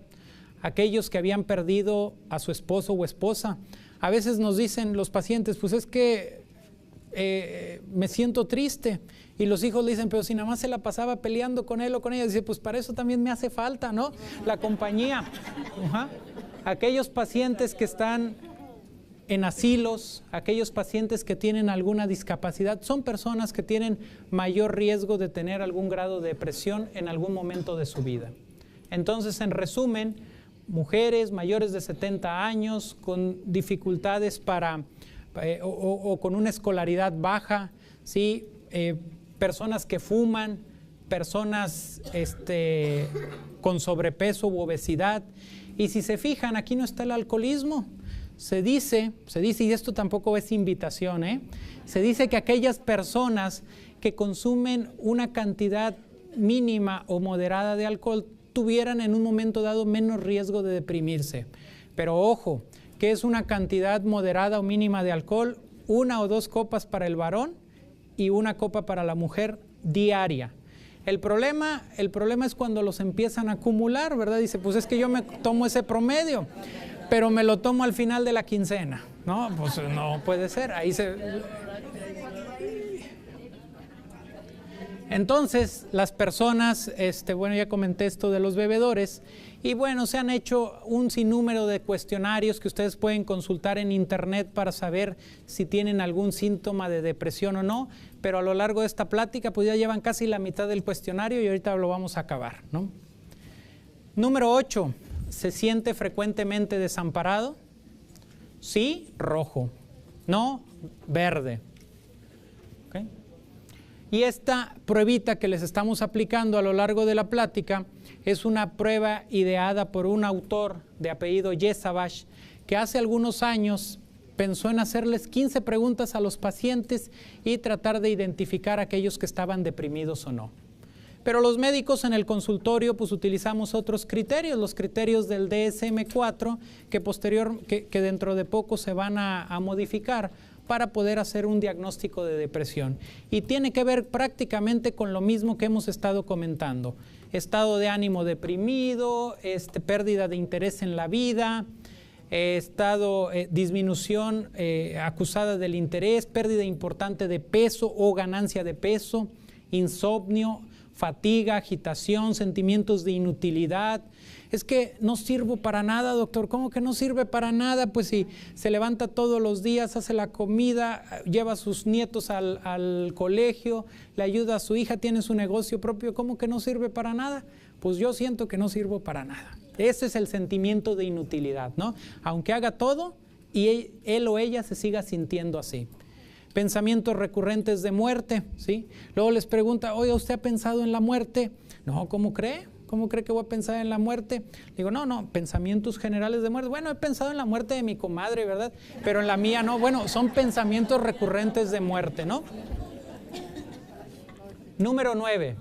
Aquellos que habían perdido a su esposo o esposa. A veces nos dicen los pacientes: pues es que me siento triste. Y los hijos le dicen: pero si nada más se la pasaba peleando con él o con ella. Dice: pues para eso también me hace falta, ¿no? La compañía. Aquellos pacientes que están en asilos, aquellos pacientes que tienen alguna discapacidad, son personas que tienen mayor riesgo de tener algún grado de depresión en algún momento de su vida. Entonces, en resumen, mujeres mayores de 70 años con dificultades o con una escolaridad baja, ¿sí? Personas que fuman, personas con sobrepeso u obesidad. Y si se fijan, aquí no está el alcoholismo. Se dice, y esto tampoco es invitación, se dice que aquellas personas que consumen una cantidad mínima o moderada de alcohol tuvieran en un momento dado menos riesgo de deprimirse. Pero ojo, ¿qué es una cantidad moderada o mínima de alcohol? 1 o 2 copas para el varón y 1 copa para la mujer diaria. El problema es cuando los empiezan a acumular, ¿verdad? Dice: pues es que yo me tomo ese promedio, pero me lo tomo al final de la quincena. No, pues no puede ser. Entonces, las personas, bueno, ya comenté esto de los bebedores, y bueno, se han hecho un sinnúmero de cuestionarios que ustedes pueden consultar en internet para saber si tienen algún síntoma de depresión o no, pero a lo largo de esta plática, pues ya llevan casi la mitad del cuestionario y ahorita lo vamos a acabar, ¿no? Número 8, ¿se siente frecuentemente desamparado? sí, rojo, no, verde. ¿Okay? Y esta pruebita que les estamos aplicando a lo largo de la plática es una prueba ideada por un autor de apellido Yesavage que hace algunos años pensó en hacerles 15 preguntas a los pacientes y tratar de identificar a aquellos que estaban deprimidos o no. Pero los médicos en el consultorio pues utilizamos otros criterios, los criterios del DSM-4 que dentro de poco se van a modificar para poder hacer un diagnóstico de depresión. Y tiene que ver prácticamente con lo mismo que hemos estado comentando. Estado de ánimo deprimido, pérdida de interés en la vida, disminución acusada del interés, pérdida importante de peso o ganancia de peso, insomnio, fatiga, agitación, sentimientos de inutilidad. Es que no sirvo para nada, doctor. ¿Cómo que no sirve para nada? Pues si se levanta todos los días, hace la comida, lleva a sus nietos al colegio, le ayuda a su hija, tiene su negocio propio, ¿cómo que no sirve para nada? Pues yo siento que no sirvo para nada. Ese es el sentimiento de inutilidad, ¿no? Aunque haga todo y él o ella se siga sintiendo así. Pensamientos recurrentes de muerte, ¿sí? Luego les pregunta, oye, ¿usted ha pensado en la muerte? No, ¿cómo cree? ¿Cómo cree que voy a pensar en la muerte? Digo, no, pensamientos generales de muerte. Bueno, he pensado en la muerte de mi comadre, ¿verdad? Pero en la mía no. Bueno, son pensamientos recurrentes de muerte, ¿no? Número 9.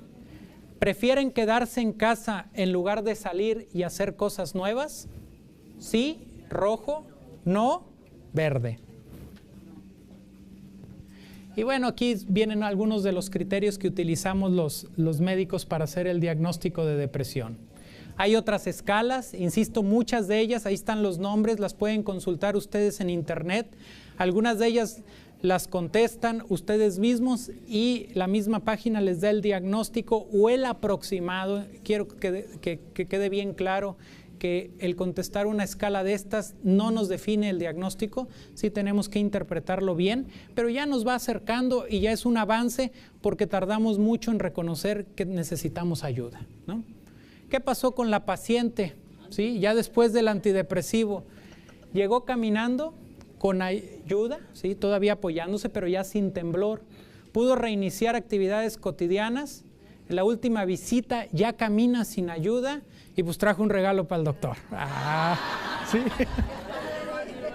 ¿Prefieren quedarse en casa en lugar de salir y hacer cosas nuevas? Sí, rojo, no, verde. Y bueno, aquí vienen algunos de los criterios que utilizamos los médicos para hacer el diagnóstico de depresión. Hay otras escalas, insisto, muchas de ellas, ahí están los nombres, las pueden consultar ustedes en internet. Algunas de ellas las contestan ustedes mismos y la misma página les da el diagnóstico o el aproximado. Quiero que quede bien claro que el contestar una escala de estas no nos define el diagnóstico, sí tenemos que interpretarlo bien, pero ya nos va acercando y ya es un avance porque tardamos mucho en reconocer que necesitamos ayuda, ¿no? ¿Qué pasó con la paciente? ¿Sí? Ya después del antidepresivo, llegó caminando con ayuda, ¿sí? Todavía apoyándose, pero ya sin temblor, pudo reiniciar actividades cotidianas, en la última visita ya camina sin ayuda y pues trajo un regalo para el doctor. ¿Sí?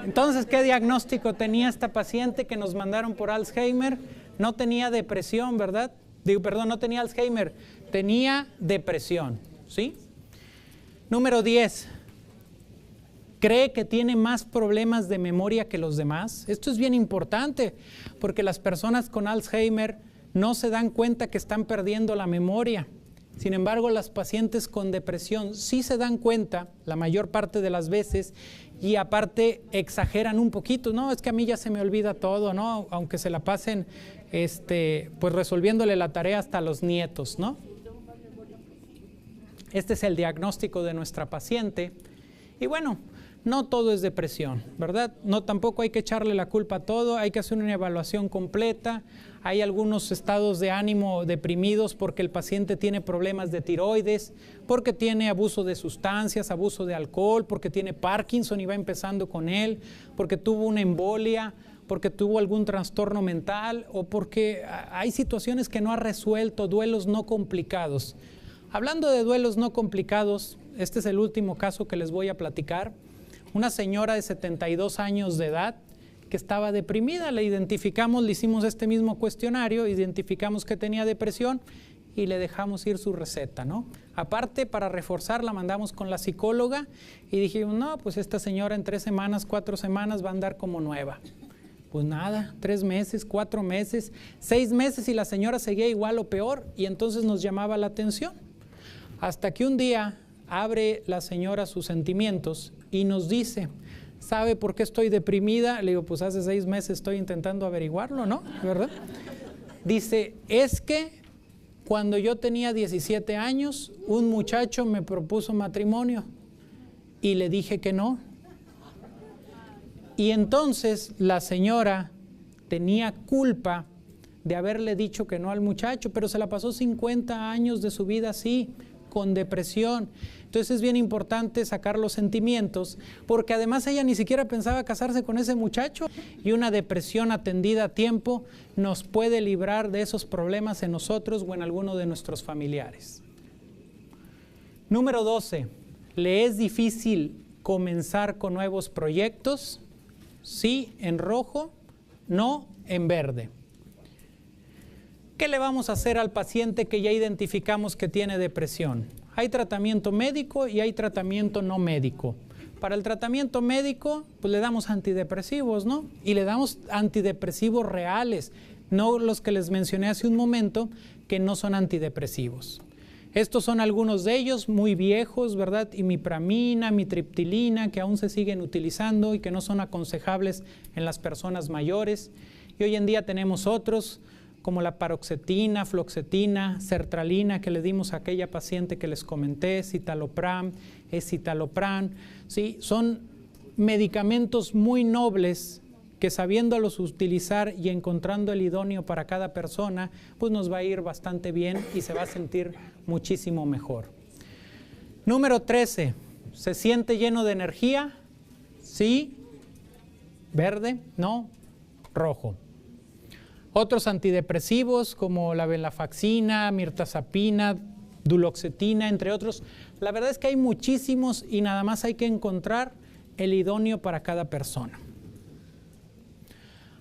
Entonces, ¿qué diagnóstico tenía esta paciente que nos mandaron por Alzheimer? No tenía depresión, ¿verdad? No tenía Alzheimer, tenía depresión, ¿sí? Número 10. ¿Cree que tiene más problemas de memoria que los demás? Esto es bien importante porque las personas con Alzheimer no se dan cuenta que están perdiendo la memoria. Sin embargo, las pacientes con depresión sí se dan cuenta la mayor parte de las veces y aparte exageran un poquito. No, es que a mí ya se me olvida todo, ¿no? Aunque se la pasen pues resolviéndole la tarea hasta a los nietos, ¿no? Este es el diagnóstico de nuestra paciente. Y bueno, no todo es depresión, ¿verdad? No, tampoco hay que echarle la culpa a todo, hay que hacer una evaluación completa. Hay algunos estados de ánimo deprimidos porque el paciente tiene problemas de tiroides, porque tiene abuso de sustancias, abuso de alcohol, porque tiene Parkinson y va empezando con él, porque tuvo una embolia, porque tuvo algún trastorno mental o porque hay situaciones que no ha resuelto, duelos no complicados. Hablando de duelos no complicados, este es el último caso que les voy a platicar. Una señora de 72 años de edad que estaba deprimida, le identificamos, le hicimos este mismo cuestionario, identificamos que tenía depresión y le dejamos ir su receta, ¿no? Aparte, para reforzar, la mandamos con la psicóloga y dijimos, no, pues esta señora en 3 semanas, 4 semanas va a andar como nueva. Pues nada, 3 meses, 4 meses, 6 meses y la señora seguía igual o peor y entonces nos llamaba la atención. Hasta que un día abre la señora sus sentimientos y nos dice, ¿sabe por qué estoy deprimida? Le digo, pues hace 6 meses estoy intentando averiguarlo, ¿no? ¿Verdad? Dice, es que cuando yo tenía 17 años, un muchacho me propuso matrimonio y le dije que no. Y entonces la señora tenía culpa de haberle dicho que no al muchacho, pero se la pasó 50 años de su vida así, con depresión. Entonces es bien importante sacar los sentimientos, porque además ella ni siquiera pensaba casarse con ese muchacho, y una depresión atendida a tiempo nos puede librar de esos problemas en nosotros o en alguno de nuestros familiares. Número 12. ¿Le es difícil comenzar con nuevos proyectos? Sí, en rojo, no, en verde. ¿Qué le vamos a hacer al paciente que ya identificamos que tiene depresión? Hay tratamiento médico y hay tratamiento no médico. Para el tratamiento médico, pues le damos antidepresivos, ¿no? Y le damos antidepresivos reales, no los que les mencioné hace un momento, que no son antidepresivos. Estos son algunos de ellos, muy viejos, ¿verdad? Imipramina, mitriptilina, que aún se siguen utilizando y que no son aconsejables en las personas mayores. Y hoy en día tenemos otros, como la paroxetina, fluoxetina, sertralina, que le dimos a aquella paciente que les comenté, citalopram, escitalopram, ¿sí? Son medicamentos muy nobles que, sabiéndolos utilizar y encontrando el idóneo para cada persona, pues nos va a ir bastante bien y se va a sentir muchísimo mejor. Número 13. ¿Se siente lleno de energía? Sí. ¿Verde? No. Rojo. Otros antidepresivos como la venlafaxina, mirtazapina, duloxetina, entre otros. La verdad es que hay muchísimos y nada más hay que encontrar el idóneo para cada persona.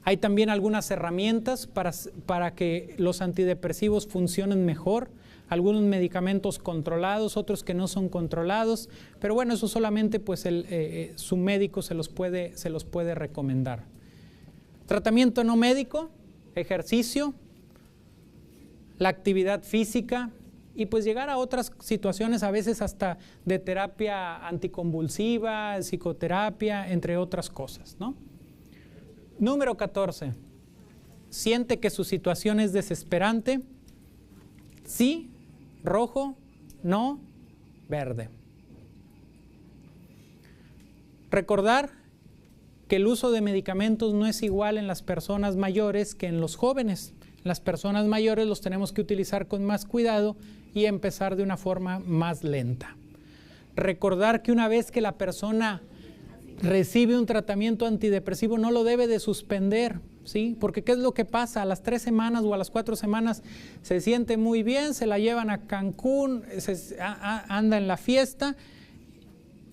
Hay también algunas herramientas para que los antidepresivos funcionen mejor, algunos medicamentos controlados, otros que no son controlados, pero bueno, eso solamente pues su médico se los puede recomendar. Tratamiento no médico, ejercicio, la actividad física y pues llegar a otras situaciones a veces hasta de terapia anticonvulsiva, psicoterapia, entre otras cosas, ¿no? Número 14. ¿Siente que su situación es desesperante? Sí, rojo, no, verde. Recordar que el uso de medicamentos no es igual en las personas mayores que en los jóvenes. Las personas mayores los tenemos que utilizar con más cuidado y empezar de una forma más lenta. Recordar que una vez que la persona recibe un tratamiento antidepresivo no lo debe de suspender, ¿sí? Porque ¿qué es lo que pasa? A las 3 semanas o a las 4 semanas se siente muy bien, se la llevan a Cancún, anda en la fiesta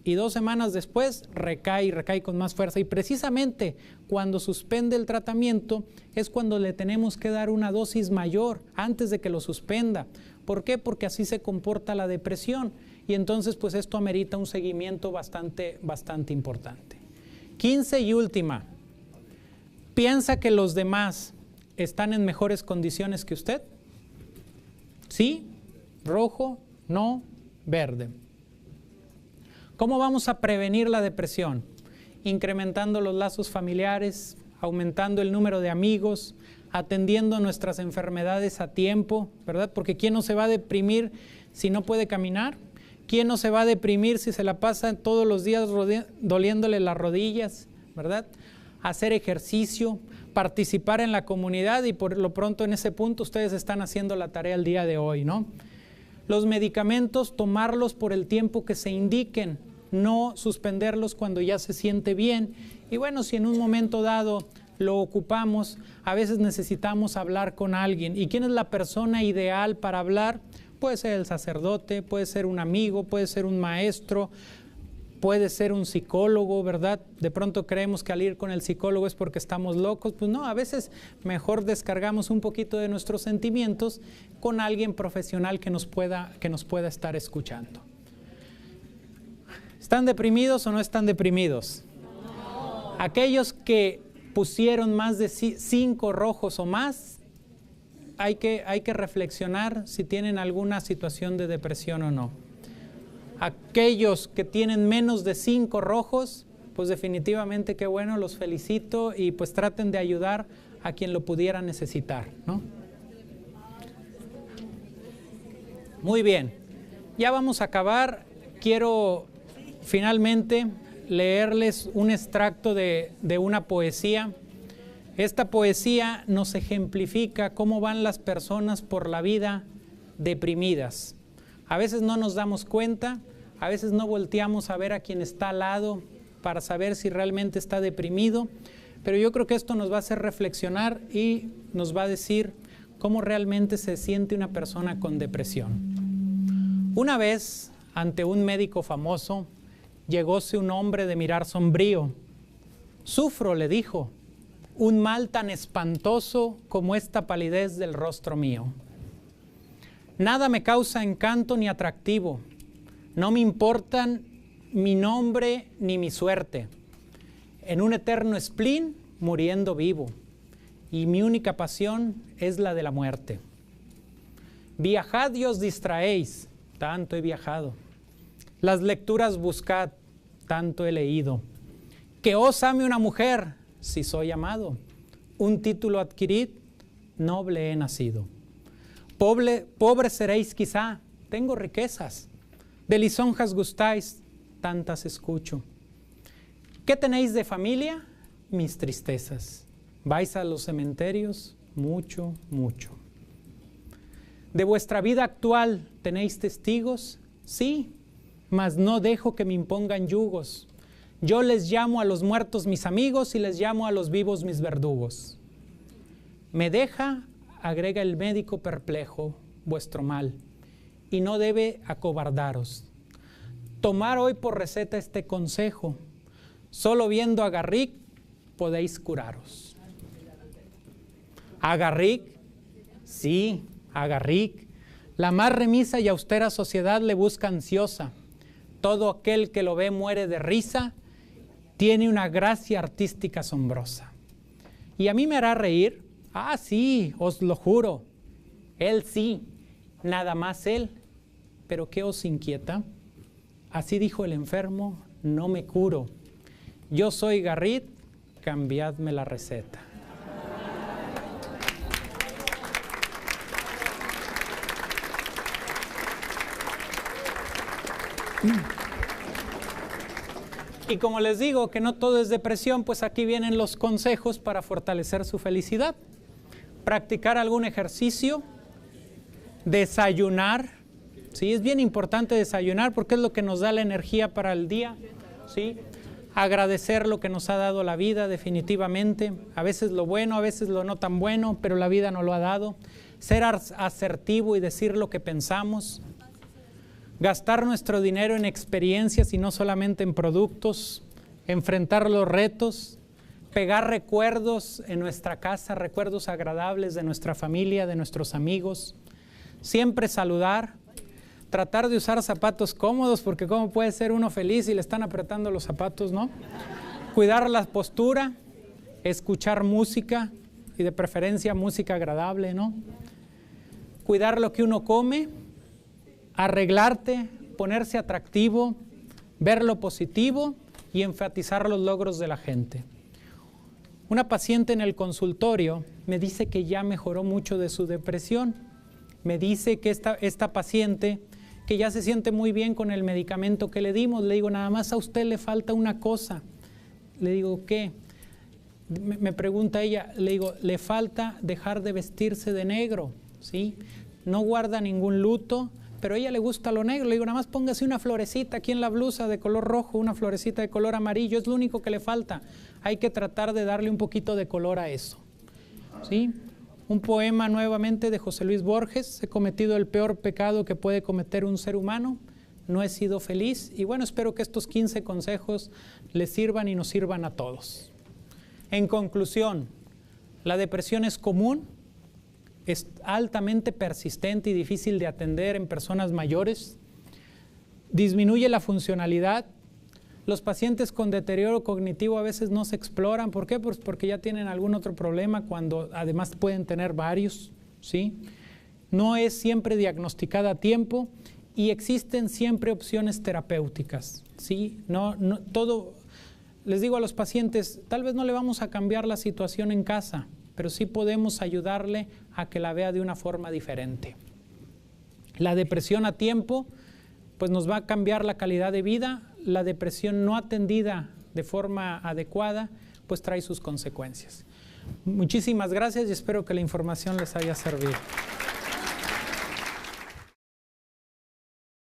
y 2 semanas después recae con más fuerza. Y precisamente cuando suspende el tratamiento es cuando le tenemos que dar una dosis mayor antes de que lo suspenda. ¿Por qué? Porque así se comporta la depresión. Y entonces pues esto amerita un seguimiento bastante importante. 15 y última. ¿Piensa que los demás están en mejores condiciones que usted? Sí, rojo, no, verde. ¿Cómo vamos a prevenir la depresión? Incrementando los lazos familiares, aumentando el número de amigos, atendiendo nuestras enfermedades a tiempo, ¿verdad? Porque ¿quién no se va a deprimir si no puede caminar? ¿Quién no se va a deprimir si se la pasa todos los días doliéndole las rodillas, ¿verdad? Hacer ejercicio, participar en la comunidad y por lo pronto en ese punto ustedes están haciendo la tarea el día de hoy, ¿no? Los medicamentos, tomarlos por el tiempo que se indiquen, no suspenderlos cuando ya se siente bien. Y bueno, si en un momento dado lo ocupamos, a veces necesitamos hablar con alguien. ¿Y quién es la persona ideal para hablar? Puede ser el sacerdote, puede ser un amigo, puede ser un maestro, puede ser un psicólogo, ¿verdad? De pronto creemos que al ir con el psicólogo es porque estamos locos. Pues no, a veces mejor descargamos un poquito de nuestros sentimientos con alguien profesional que nos pueda estar escuchando. ¿Están deprimidos o no están deprimidos? No. Aquellos que pusieron más de 5 rojos o más, hay que reflexionar si tienen alguna situación de depresión o no. Aquellos que tienen menos de 5 rojos, pues definitivamente qué bueno, los felicito y pues traten de ayudar a quien lo pudiera necesitar, ¿no? Muy bien, ya vamos a acabar. Quiero finalmente leerles un extracto de una poesía. Esta poesía nos ejemplifica cómo van las personas por la vida deprimidas. A veces no nos damos cuenta, a veces no volteamos a ver a quien está al lado para saber si realmente está deprimido, pero yo creo que esto nos va a hacer reflexionar y nos va a decir cómo realmente se siente una persona con depresión. Una vez, ante un médico famoso, llegóse un hombre de mirar sombrío. Sufro, le dijo, un mal tan espantoso como esta palidez del rostro mío. Nada me causa encanto ni atractivo. No me importan mi nombre ni mi suerte. En un eterno spleen, muriendo vivo. Y mi única pasión es la de la muerte. Viajad y os distraéis, tanto he viajado. Las lecturas buscad, tanto he leído. Que os ame una mujer, si soy amado. Un título adquirid, noble he nacido. Pobre seréis quizá, tengo riquezas. De lisonjas gustáis, tantas escucho. ¿Qué tenéis de familia? Mis tristezas. ¿Vais a los cementerios? Mucho, mucho. ¿De vuestra vida actual tenéis testigos? Sí, mas no dejo que me impongan yugos. Yo les llamo a los muertos mis amigos y les llamo a los vivos mis verdugos. Me deja, agrega el médico perplejo, vuestro mal, y no debe acobardaros. Tomar hoy por receta este consejo. Solo viendo a Garrick podéis curaros. ¿A Garrick? Sí, a Garrick. La más remisa y austera sociedad le busca ansiosa. Todo aquel que lo ve muere de risa. Tiene una gracia artística asombrosa. ¿Y a mí me hará reír? Ah, sí, os lo juro. Él sí, nada más él. ¿Pero qué os inquieta? Así dijo el enfermo, no me curo. Yo soy Garrick, cambiadme la receta. Y como les digo que no todo es depresión, pues aquí vienen los consejos para fortalecer su felicidad. Practicar algún ejercicio, desayunar, ¿sí? Es bien importante desayunar porque es lo que nos da la energía para el día, ¿sí? Agradecer lo que nos ha dado la vida definitivamente, a veces lo bueno, a veces lo no tan bueno, pero la vida nos lo ha dado. Ser asertivo y decir lo que pensamos. Gastar nuestro dinero en experiencias y no solamente en productos, enfrentar los retos, pegar recuerdos en nuestra casa, recuerdos agradables de nuestra familia, de nuestros amigos, siempre saludar, tratar de usar zapatos cómodos, porque cómo puede ser uno feliz si le están apretando los zapatos, ¿no? Cuidar la postura, escuchar música y de preferencia música agradable, ¿no? Cuidar lo que uno come, arreglarte, ponerse atractivo, ver lo positivo y enfatizar los logros de la gente. Una paciente en el consultorio me dice que ya mejoró mucho de su depresión. Me dice que esta paciente, que ya se siente muy bien con el medicamento que le dimos. Le digo, nada más a usted le falta una cosa. Le digo, ¿qué? Me pregunta ella, le digo, le falta dejar de vestirse de negro, ¿sí? No guarda ningún luto, pero a ella le gusta lo negro. Le digo, nada más póngase una florecita aquí en la blusa de color rojo, una florecita de color amarillo, es lo único que le falta. Hay que tratar de darle un poquito de color a eso, ¿sí? Un poema nuevamente de José Luis Borges: he cometido el peor pecado que puede cometer un ser humano, no he sido feliz. Y bueno, espero que estos 15 consejos les sirvan y nos sirvan a todos. En conclusión, la depresión es común, es altamente persistente y difícil de atender en personas mayores, disminuye la funcionalidad. Los pacientes con deterioro cognitivo a veces no se exploran. ¿Por qué? Pues porque ya tienen algún otro problema, cuando además pueden tener varios, ¿sí? No es siempre diagnosticada a tiempo y existen siempre opciones terapéuticas, ¿sí? Todo, les digo a los pacientes, tal vez no le vamos a cambiar la situación en casa, pero sí podemos ayudarle a que la vea de una forma diferente. La depresión a tiempo, pues nos va a cambiar la calidad de vida. La depresión no atendida de forma adecuada, pues trae sus consecuencias. Muchísimas gracias y espero que la información les haya servido.